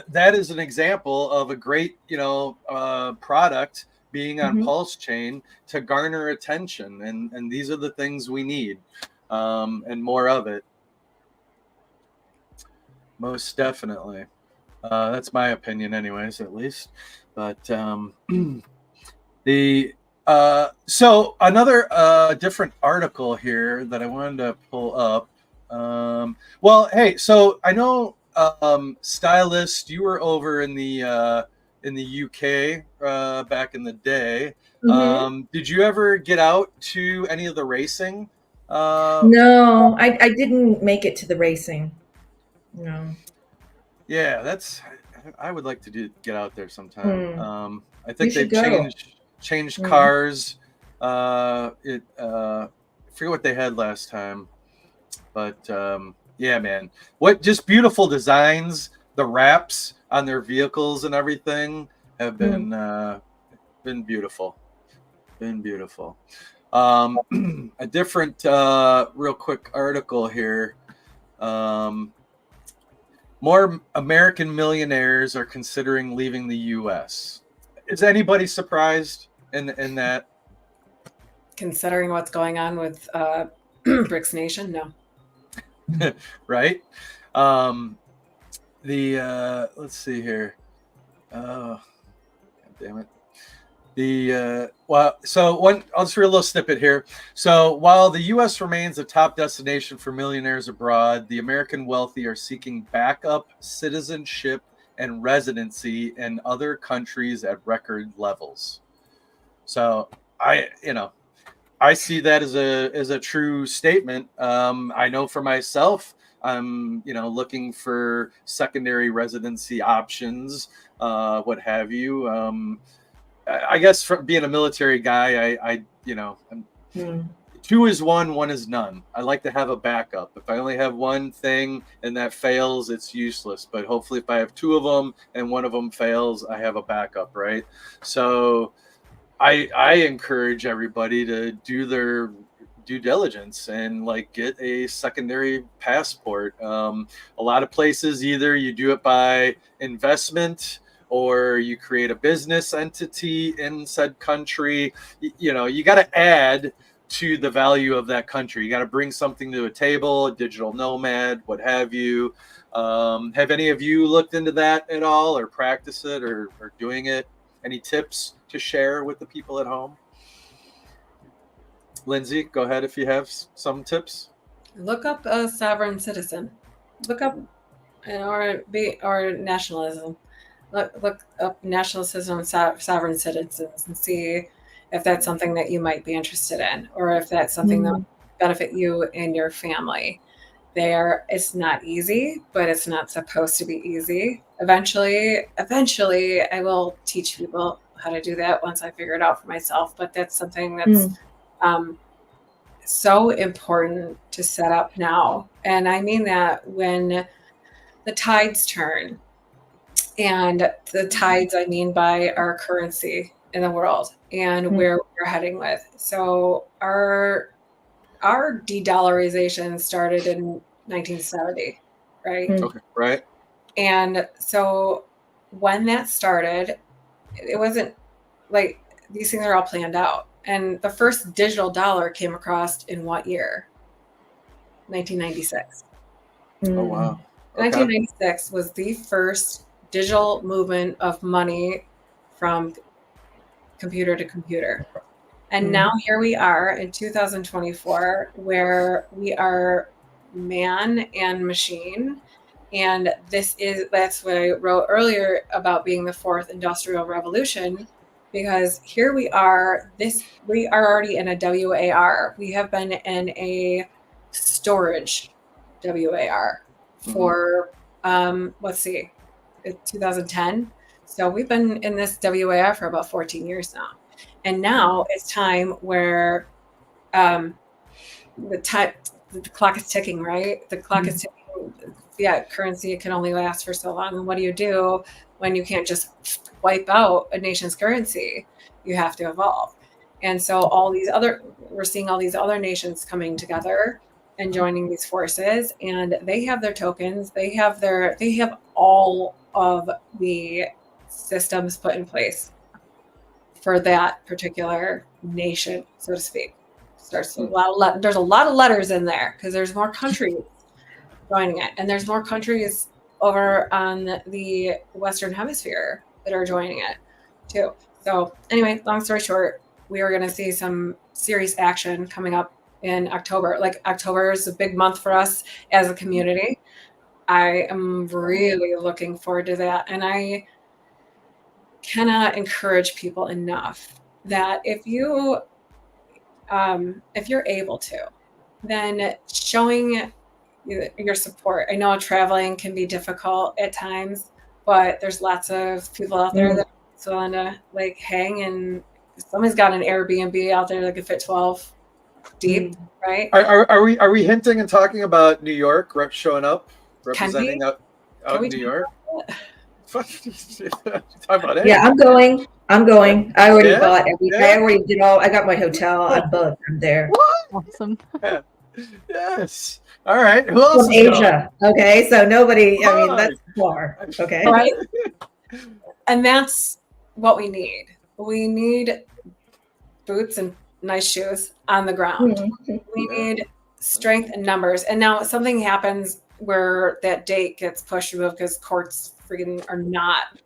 that is an example of a great, product being on Pulse Chain to garner attention, and these are the things we need, and more of it. Most definitely. That's my opinion, anyways, at least. But so another different article here that I wanted to pull up. Well, hey, so I know, Stylist, you were over in the UK back in the day. Did you ever get out to any of the racing? No, I didn't make it to the racing. No. Yeah, I would like to get out there sometime. I think they've changed cars. I forget what they had last time, but yeah, man, just beautiful designs. The wraps on their vehicles and everything have been beautiful. Been beautiful. A different real quick article here. More American millionaires are considering leaving the U.S. Is anybody surprised in that? Considering what's going on with BRICS Nation, no. Right. Let's see here. God damn it. I'll just read a little snippet here. So while the U.S. remains a top destination for millionaires abroad, the American wealthy are seeking backup citizenship and residency in other countries at record levels. So I see that as a true statement. I know for myself, I'm looking for secondary residency options, what have you. I guess from being a military guy, two is one is none. I like to have a backup. If I only have one thing and that fails, it's useless. But hopefully if I have two of them and one of them fails, I have a backup, right? So I encourage everybody to do their due diligence and get a secondary passport. A lot of places, either you do it by investment or you create a business entity in said country. You got to add to the value of that country. You got to bring something to a table, a digital nomad, what have you. Have any of you looked into that at all, or practice it, or doing it? Any tips to share with the people at home? Lindsay, go ahead if you have some tips. Look up a sovereign citizen. Look up or nationalism. Look up nationalism, sovereign citizens, and see if that's something that you might be interested in, or if that's something that will benefit you and your family. It's not easy, but it's not supposed to be easy. Eventually, I will teach people how to do that once I figure it out for myself. But that's something that's so important to set up now. And I mean that when the tides turn. And the tides, I mean by our currency in the world and where we're heading with. So our de-dollarization started in 1970, right? Okay, right. And so when that started, it wasn't like these things are all planned out. And the first digital dollar came across in what year? 1996. Oh, wow. Okay. 1996 was the first digital movement of money from computer to computer. And now here we are in 2024, where we are man and machine. And that's what I wrote earlier about being the fourth industrial revolution. because here we are. We are already in a WAR. We have been in a storage WAR for let's see, 2010. So we've been in this WAR for about 14 years now, and now it's time where the clock is ticking, right? The clock is ticking. Fiat currency can only last for so long. And what do you do when you can't just wipe out a nation's currency? You have to evolve. And so we're seeing all these other nations coming together and joining these forces, and they have their tokens. They have all of the systems put in place for that particular nation, so to speak. There's a lot of letters in there because there's more countries joining it, and there's more countries over on the Western Hemisphere that are joining it too. So anyway, long story short, we are going to see some serious action coming up in October. Like, October is a big month for us as a community. I am really looking forward to that, and I cannot encourage people enough that if you're able to, then showing your support. I know traveling can be difficult at times, but there's lots of people out there that are willing to like hang, and somebody's got an Airbnb out there that could fit 12 deep, right? Are we hinting and talking about New York showing up, representing out in New York? Talk about it. Yeah, I'm going. I already bought everything. I already did all. I got my hotel. I booked. I'm there. What? Awesome. Yeah. Yes. All right. Who else from Asia? Going? Okay, so nobody. I mean, that's far. Okay. Right. And that's what we need. We need boots and nice shoes on the ground. We need strength in numbers. And now something happens where that date gets pushed removed because courts freaking are not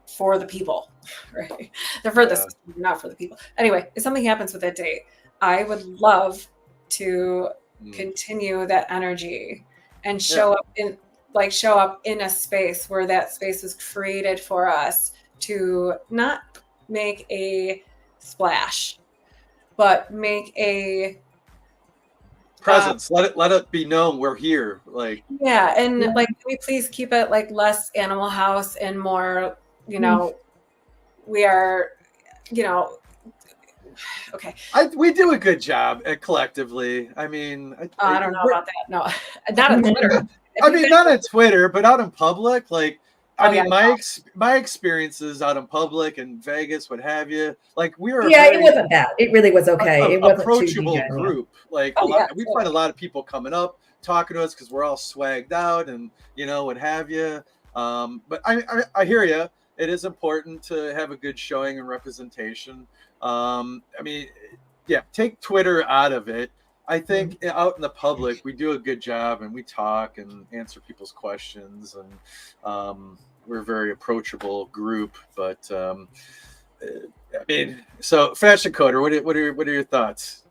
for the people, right? They're for the system, not for the people. Anyway, if something happens with that date, I would love to continue that energy and show up in a space where that space was created for us to not make a splash, but make a presence. Let it be known we're here. Like, yeah, and like, can we please keep it like less Animal House and more, we are, okay. We do a good job collectively. I mean, I don't know about that. No, not on Twitter. I mean, not on Twitter, but out in public. Like, my experiences out in public in Vegas, what have you. Like, we were it wasn't bad. It really was okay. It wasn't approachable group. Like, we find a lot of people coming up, talking to us because we're all swagged out and what have you. But I hear you. It is important to have a good showing and representation. I mean, take Twitter out of it. I think out in the public, we do a good job and we talk and answer people's questions, and we're a very approachable group. But I mean, so Fashion Coder, what are your thoughts?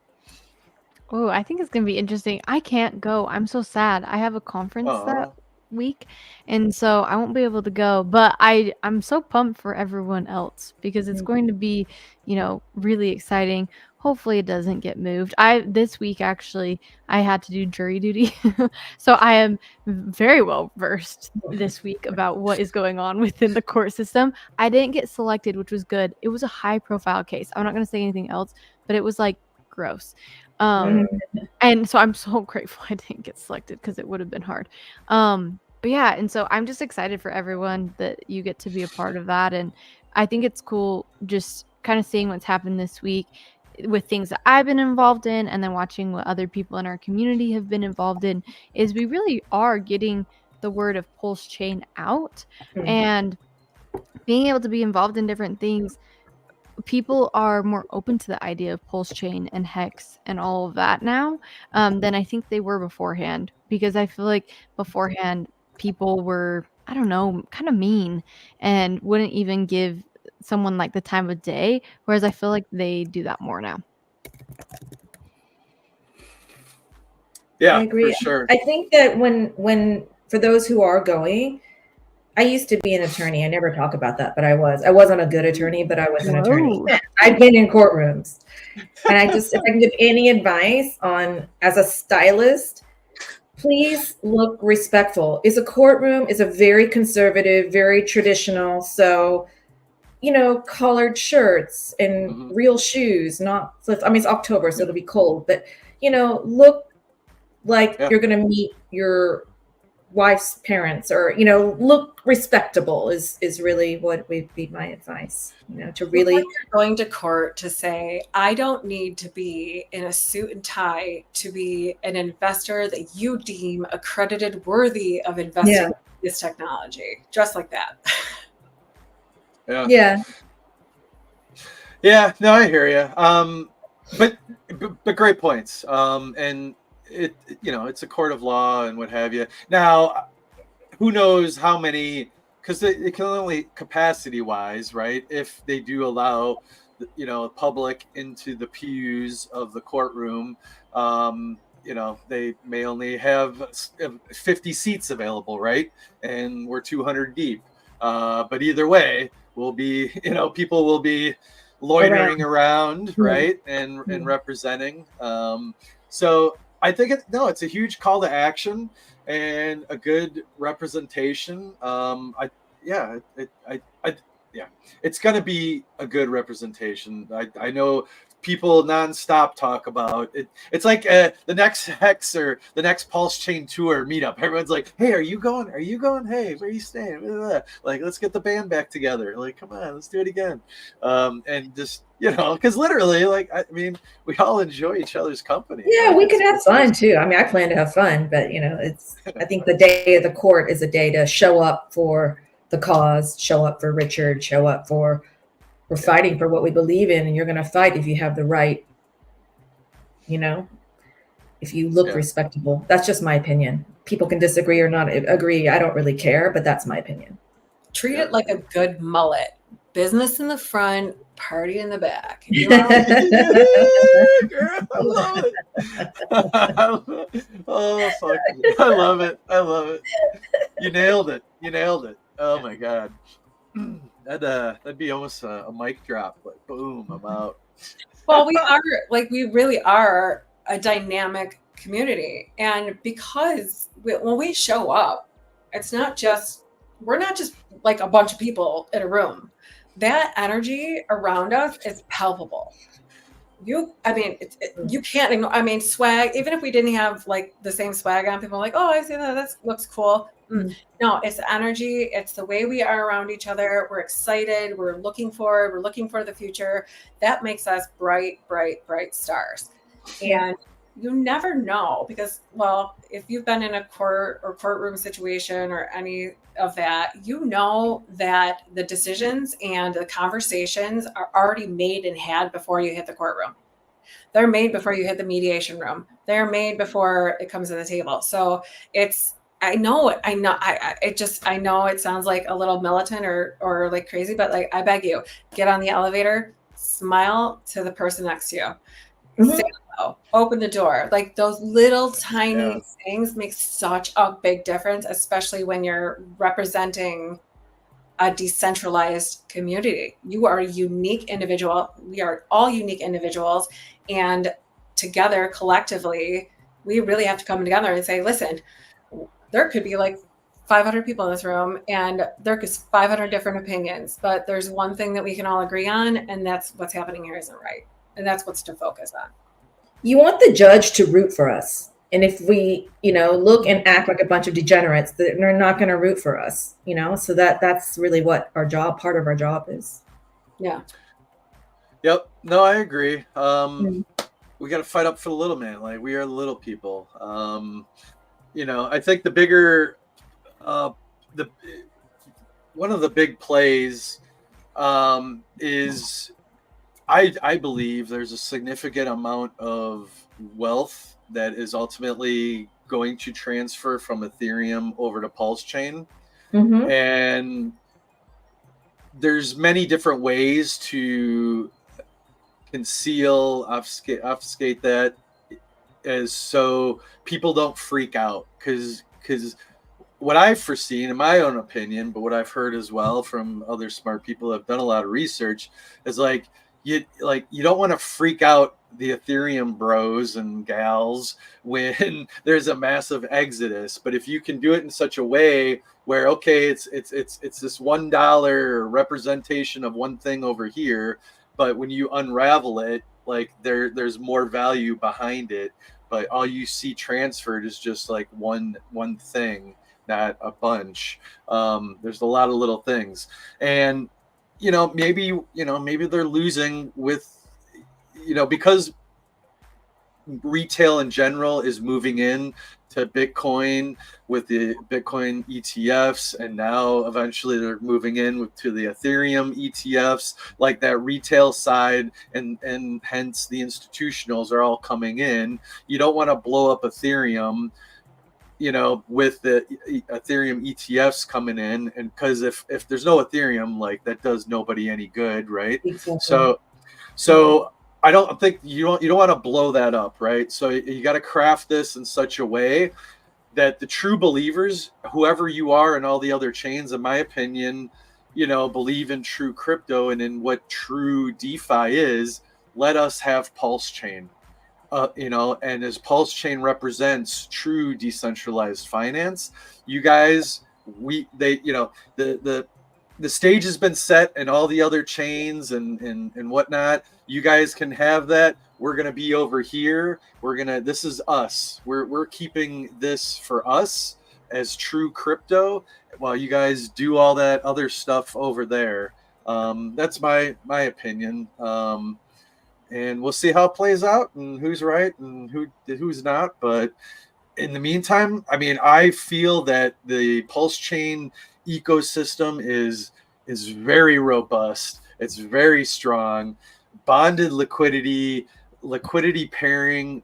Oh, I think it's gonna be interesting. I can't go. I'm so sad. I have a conference that week, and so I won't be able to go. But I'm so pumped for everyone else because it's going to be, really exciting. Hopefully it doesn't get moved. This week actually I had to do jury duty. So I am very well versed this week about what is going on within the court system. I didn't get selected, which was good. It was a high profile case. I'm not going to say anything else, but it was like gross. And so I'm so grateful I didn't get selected because it would have been hard. But yeah, and so I'm just excited for everyone that you get to be a part of that. And I think it's cool just kind of seeing what's happened this week with things that I've been involved in, and then watching what other people in our community have been involved in, is we really are getting the word of Pulse Chain out and being able to be involved in different things. People are more open to the idea of Pulse Chain and Hex and all of that now than I think they were beforehand, because I feel like beforehand people were, I don't know, kind of mean and wouldn't even give someone like the time of day, whereas I feel like they do that more now. Yeah, I agree. For sure. I think that when for those who are going, I used to be an attorney. I never talk about that, but I was. I wasn't a good attorney, but I was an attorney. Whoa. I've been in courtrooms. And if I can give any advice on as a stylist, please look respectful. It's a courtroom, is a very conservative, very traditional. So, collared shirts and real shoes, not flip. I mean, it's October, so it'll be cold, but look like you're going to meet your wife's parents, or look respectable is really what would be my advice. To really you're going to court to say, I don't need to be in a suit and tie to be an investor that you deem accredited, worthy of investing in this technology, just like that. Yeah, no, I hear you. But great points. And it's a court of law and what have you. Now, who knows how many, because it can only capacity wise, right? If they do allow, public into the pews of the courtroom, they may only have 50 seats available, right? And we're 200 deep. But either way, we'll be, people will be loitering around, right? And representing. So I think it's a huge call to action and a good representation. It's going to be a good representation. I know people nonstop talk about it. It's like the next Hex or the next Pulse Chain Tour meetup. Everyone's like, "Hey, are you going? Are you going? Hey, where are you staying? Like, let's get the band back together. Like, come on, let's do it again." And just because literally, like, I mean, we all enjoy each other's company. Yeah, we can have fun too. I mean, I plan to have fun, but it's. I think the day of the court is a day to show up for the cause, show up for Richard, show up for. We're fighting for what we believe in, and you're going to fight if you have the right, if you look respectable. That's just my opinion. People can disagree or not agree. I don't really care, but that's my opinion. Treat it like a good mullet. Business in the front, party in the back. I love it. Oh, fuck. I love it. You nailed it. Oh, my God. That'd be almost a mic drop, like boom, I'm out. Well, we really are a dynamic community, and because when we show up, we're not just like a bunch of people in a room. That energy around us is palpable. You can't ignore. I mean, swag. Even if we didn't have like the same swag on, people are like, "Oh, I see that. That looks cool." No, it's the energy. It's the way we are around each other. We're excited. We're looking forward. We're looking for the future. That makes us bright, bright, bright stars. And you never know because, well, if you've been in a court or courtroom situation or any of that, that the decisions and the conversations are already made and had before you hit the courtroom. They're made before you hit the mediation room. They're made before it comes to the table. So I know it sounds like a little militant or like crazy, but like, I beg you, get on the elevator, smile to the person next to you, say hello, open the door. Like those little tiny things make such a big difference, especially when you're representing a decentralized community. You are a unique individual. We are all unique individuals. And together, collectively, we really have to come together and say, listen, there could be like 500 people in this room and there could be 500 different opinions, but there's one thing that we can all agree on, and that's what's happening here isn't right. And that's what's to focus on. You want the judge to root for us. And if we, look and act like a bunch of degenerates, they're not going to root for us, so that's really what part of our job is. Yeah. Yep. No, I agree. We got to fight up for the little man. Like, we are the little people. I think the bigger, one of the big plays is, I believe there's a significant amount of wealth that is ultimately going to transfer from Ethereum over to Pulse Chain. And there's many different ways to conceal, obfuscate that, as so people don't freak out, because what I've foreseen, in my own opinion, but what I've heard as well from other smart people who have done a lot of research, is like you don't want to freak out the Ethereum bros and gals when there's a massive exodus. But if you can do it in such a way where, okay, it's this $1 representation of one thing over here, but when you unravel it, like there's more value behind it, but all you see transferred is just like one thing, not a bunch. There's a lot of little things, and maybe they're losing with, because retail in general is moving in to Bitcoin with the Bitcoin ETFs, and now eventually they're moving in to the Ethereum ETFs, like that retail side, and hence the institutionals are all coming in. You don't want to blow up Ethereum, with the Ethereum ETFs coming in, and because if there's no Ethereum, like that does nobody any good, right? Exactly. So I don't think you don't want to blow that up, right? So you got to craft this in such a way that the true believers, whoever you are in all the other chains, in my opinion, believe in true crypto and in what true DeFi is. Let us have Pulse Chain. And as Pulse Chain represents true decentralized finance, you guys, the stage has been set, and all the other chains and whatnot, you guys can have that. We're gonna be over here. This is us. We're keeping this for us as true crypto, while you guys do all that other stuff over there. That's my opinion. And we'll see how it plays out and who's right and who's not. But in the meantime, I mean, I feel that the Pulse Chain ecosystem is very robust. It's very strong. Bonded liquidity pairing.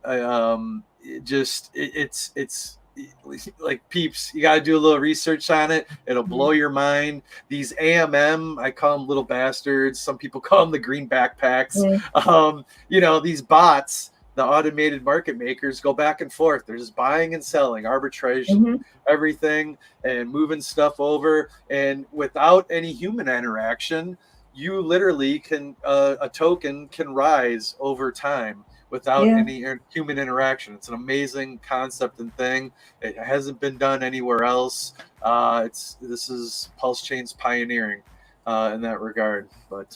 It's like, peeps, you got to do a little research on it. It'll blow your mind. These AMM, I call them little bastards. Some people call them the green backpacks. These bots, the automated market makers, go back and forth. They're just buying and selling, arbitration, everything, and moving stuff over. And without any human interaction, you literally can, a token can rise over time without any human interaction. It's an amazing concept and thing. It hasn't been done anywhere else. This is Pulse Chain's pioneering in that regard. But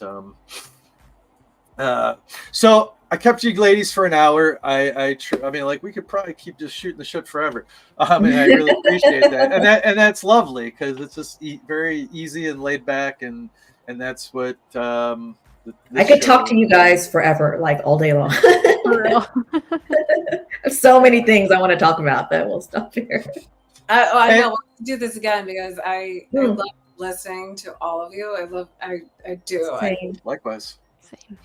so I kept you ladies for an hour. I mean, like, we could probably keep just shooting the shit forever. And I really appreciate that. And that's lovely, because it's just very easy and laid back, and that's what I could talk to you guys forever, like all day long. For real. So many things I want to talk about, that we'll stop here. I know we'll do this again, because I love listening to all of you. I do. Likewise. Same.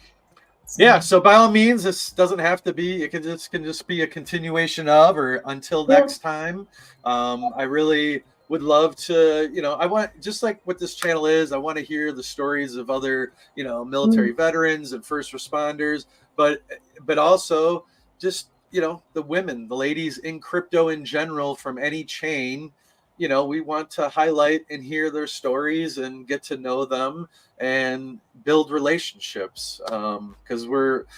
Yeah, so by all means, this doesn't have to be, it can just be a continuation of, or until next time. I really would love to, I want, just like what this channel is, I want to hear the stories of other, military veterans and first responders, but also just, the women, the ladies in crypto in general, from any chain. We want to highlight and hear their stories and get to know them and build relationships. Because I'm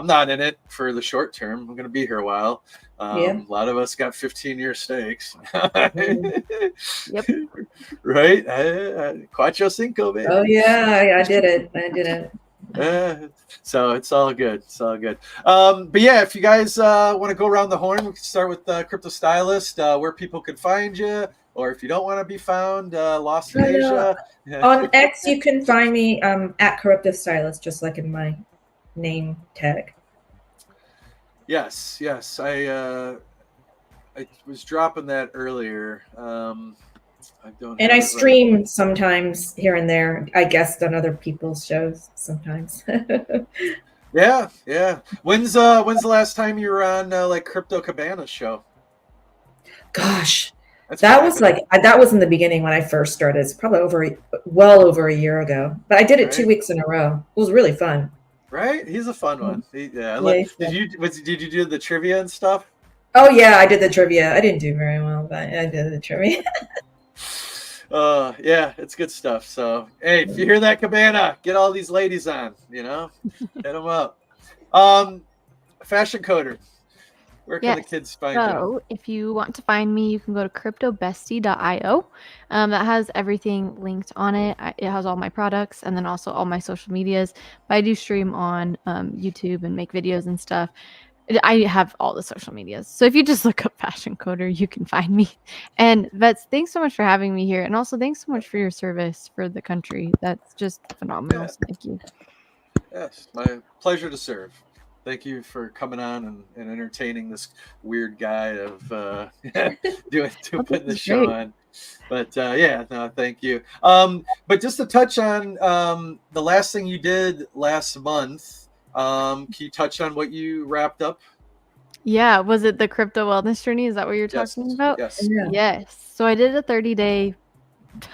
not in it for the short term. I'm going to be here a while. A lot of us got 15-year stakes. Yep. Right? Cuatro Cinco, baby. Oh, yeah, I did it. So it's all good. But yeah, if you guys want to go around the horn, we can start with Crypto Stylist, where people can find you, or if you don't want to be found, lost in Asia. On X, you can find me at Crypto Stylist, just like in my name tag. Yes. I was dropping that earlier. I stream sometimes here and there. I guest on other people's shows sometimes. Yeah. When's the last time you were on like Crypto Cabana's show? Gosh, that was in the beginning when I first started. It's probably well over a year ago. But I did it 2 weeks in a row. It was really fun. Right? He's a fun one. Did you do the trivia and stuff? Oh yeah, I did the trivia. I didn't do very well, but I did the trivia. Yeah, it's good stuff. So, hey, if you hear that, Cabana, get all these ladies on, hit them up. Fashion Coder, where can the Yes. kids find you? So if you want to find me, you can go to cryptobestie.io. That has everything linked on it. It has all my products and then also all my social medias. But I do stream on YouTube and make videos and stuff. I have all the social medias. So if you just look up Fashion Coder, you can find me. And Vets, thanks so much for having me here. And also thanks so much for your service for the country. That's just phenomenal. Yeah. So thank you. Yes, my pleasure to serve. Thank you for coming on and entertaining this weird guy of putting the show on. But yeah, no, thank you. But just to touch on the last thing you did last month, can you touch on what you wrapped up? Yeah, was it the crypto wellness journey? Is that what you're talking about? Yes. Yeah. Yes. So I did a 30-day,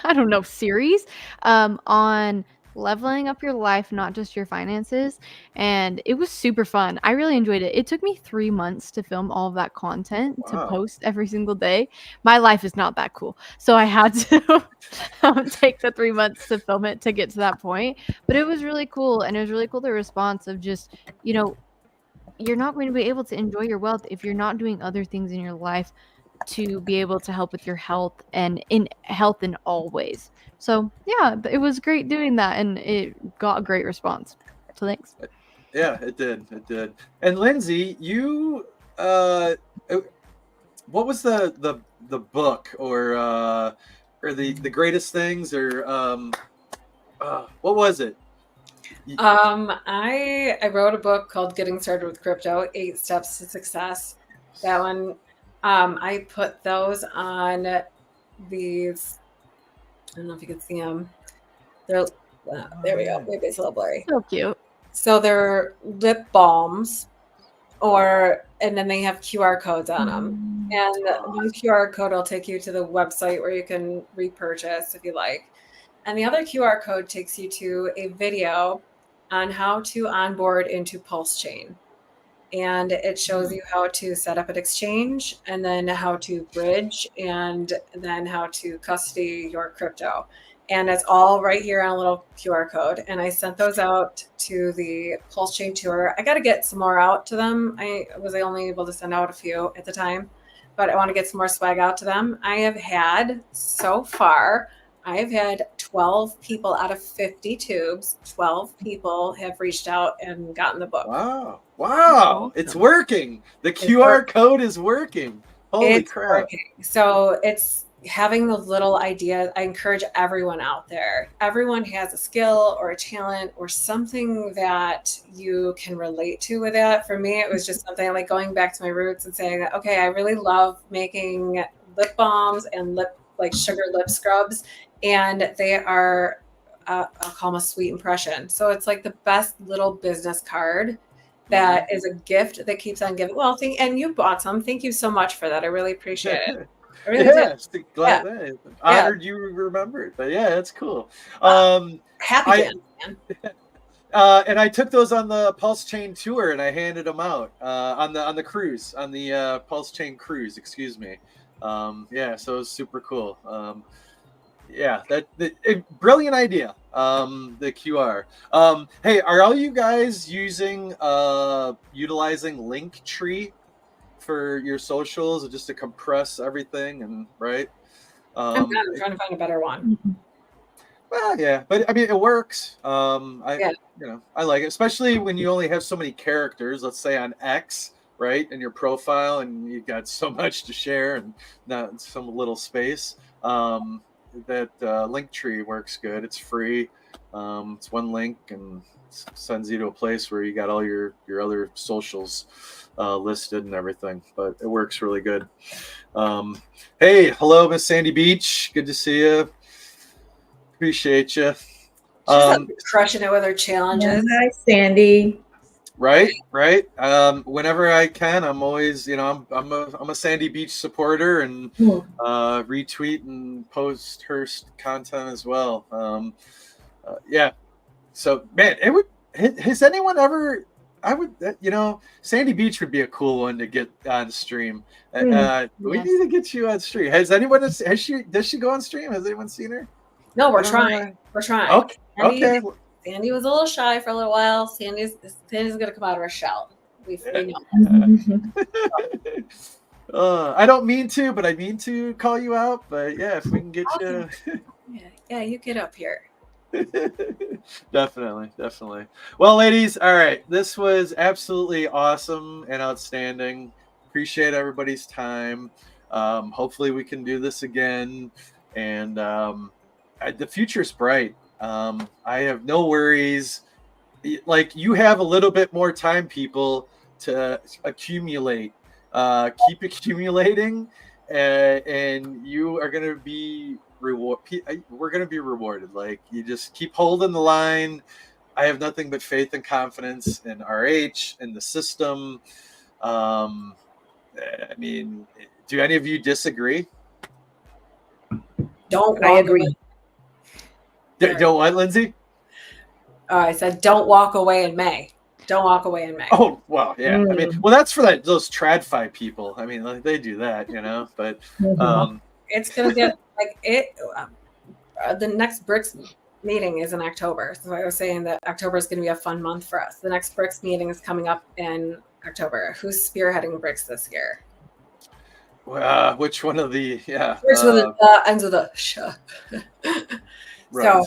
I don't know, series on leveling up your life, not just your finances. And it was super fun. I really enjoyed it. It took me 3 months to film all of that content to post every single day. My life is not that cool. So I had to take the 3 months to film it to get to that point. But it was really cool. And it was really cool, the response of just, you're not going to be able to enjoy your wealth if you're not doing other things in your life to be able to help with your health and in health in all ways. So yeah, it was great doing that and it got a great response. So thanks. Yeah, it did. It did. And Lindsay, you what was the book or the greatest things or what was it? I wrote a book called Getting Started with Crypto: 8 Steps to Success. That one, I put those on these. I don't know if you can see them. They're there we go. Maybe it's a little blurry. So cute. So they're lip balms, and then they have QR codes on them. And one QR code will take you to the website where you can repurchase if you like. And the other QR code takes you to a video on how to onboard into Pulse Chain. And it shows you how to set up an exchange and then how to bridge and then how to custody your crypto. And it's all right here on a little QR code. And I sent those out to the Pulse Chain Tour. I got to get some more out to them. I was only able to send out a few at the time, but I want to get some more swag out to them. I have had so far, I have had 12 people out of 50 tubes. 12 people have reached out and gotten the book. Wow. Wow. It's working. The QR code is working. Holy crap. Working. So it's having the little idea. I encourage everyone out there. Everyone has a skill or a talent or something that you can relate to with that. For me, it was just something like going back to my roots and saying, okay, I really love making lip balms and sugar lip scrubs. And they are, I'll call them a sweet impression. So it's like the best little business card that is a gift that keeps on giving. Well, and you bought some. Thank you so much for that. I really appreciate it. I really did. Glad honored you remembered. But yeah, that's cool. Happy man. And I took those on the Pulse Chain tour and I handed them out on the cruise, on the Pulse Chain cruise, excuse me. Yeah, so it was super cool. Yeah, brilliant idea. The QR. Hey, are all you guys utilizing Linktree for your socials, just to compress everything and right? I'm trying to find a better one. Well, yeah, but I mean, it works. I like it, especially when you only have so many characters. Let's say on X, right, in your profile, and you've got so much to share and not some little space. That Linktree works good. It's free. It's one link and sends you to a place where you got all your other socials listed and everything. But it works really good. Hey, hello, Miss Sandy Beach. Good to see you. Appreciate you. She's crushing it with her challenges. Hi, Sandy. Right. Whenever I can, I'm always, I'm a Sandy Beach supporter and retweet and post her content as well. Yeah. So, man, has anyone ever I would, Sandy Beach would be a cool one to get on stream. We Yes. need to get you on stream. Does she go on stream? Has anyone seen her? No, we're trying. We're trying. Okay. Okay. Sandy was a little shy for a little while. Sandy's gonna come out of her shell. We know. I don't mean to, but I mean to call you out. But yeah, if we can get you. Yeah, you get up here. Definitely. Well, ladies, all right. This was absolutely awesome and outstanding. Appreciate everybody's time. Hopefully we can do this again. And the future's bright. I have no worries. Like, you have a little bit more time, people, to accumulate. Keep accumulating, and you are going to be we're going to be rewarded. Like, you just keep holding the line. I have nothing but faith and confidence in RH and the system. I mean, do any of you disagree? I agree. Don't what, Lindsay? I said, don't walk away in May. Don't walk away in May. Oh, well, yeah. I mean, well, that's for those TradFi people. I mean, like, they do that, but it's going to get like it. The next BRICS meeting is in October. So I was saying that October is going to be a fun month for us. The next BRICS meeting is coming up in October. Who's spearheading BRICS this year? Which one of the, Which one of the ends of the right. So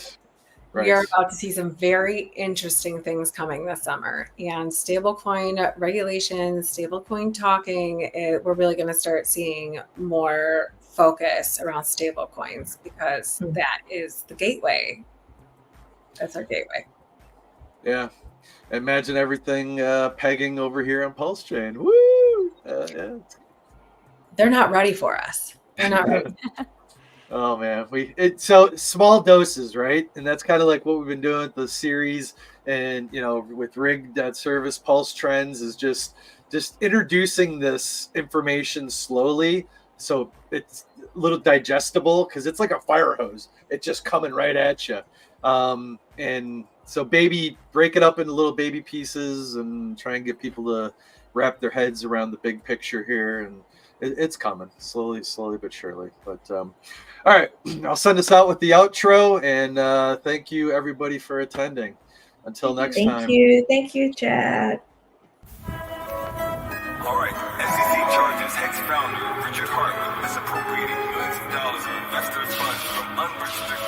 we are about to see some very interesting things coming this summer, and stablecoin regulations, stablecoin talking. We're really going to start seeing more focus around stablecoins, because that is the gateway. That's our gateway. Yeah. Imagine everything pegging over here on Pulse Chain. Woo! Yeah. They're not ready for us. They're not ready. Oh man, so small doses, right? And that's kind of like what we've been doing with the series, and with rigged service pulse trends, is just introducing this information slowly, so it's a little digestible, because it's like a fire hose. It's just coming right at you, and so break it up into little baby pieces and try and get people to wrap their heads around the big picture here. And it's coming slowly but surely. But all right, I'll send us out with the outro, and thank you everybody for attending. Until next time. Thank you, Chad. All right, SEC charges Hex founder Richard Hart with misappropriating millions of dollars of investors' funds from unrestricted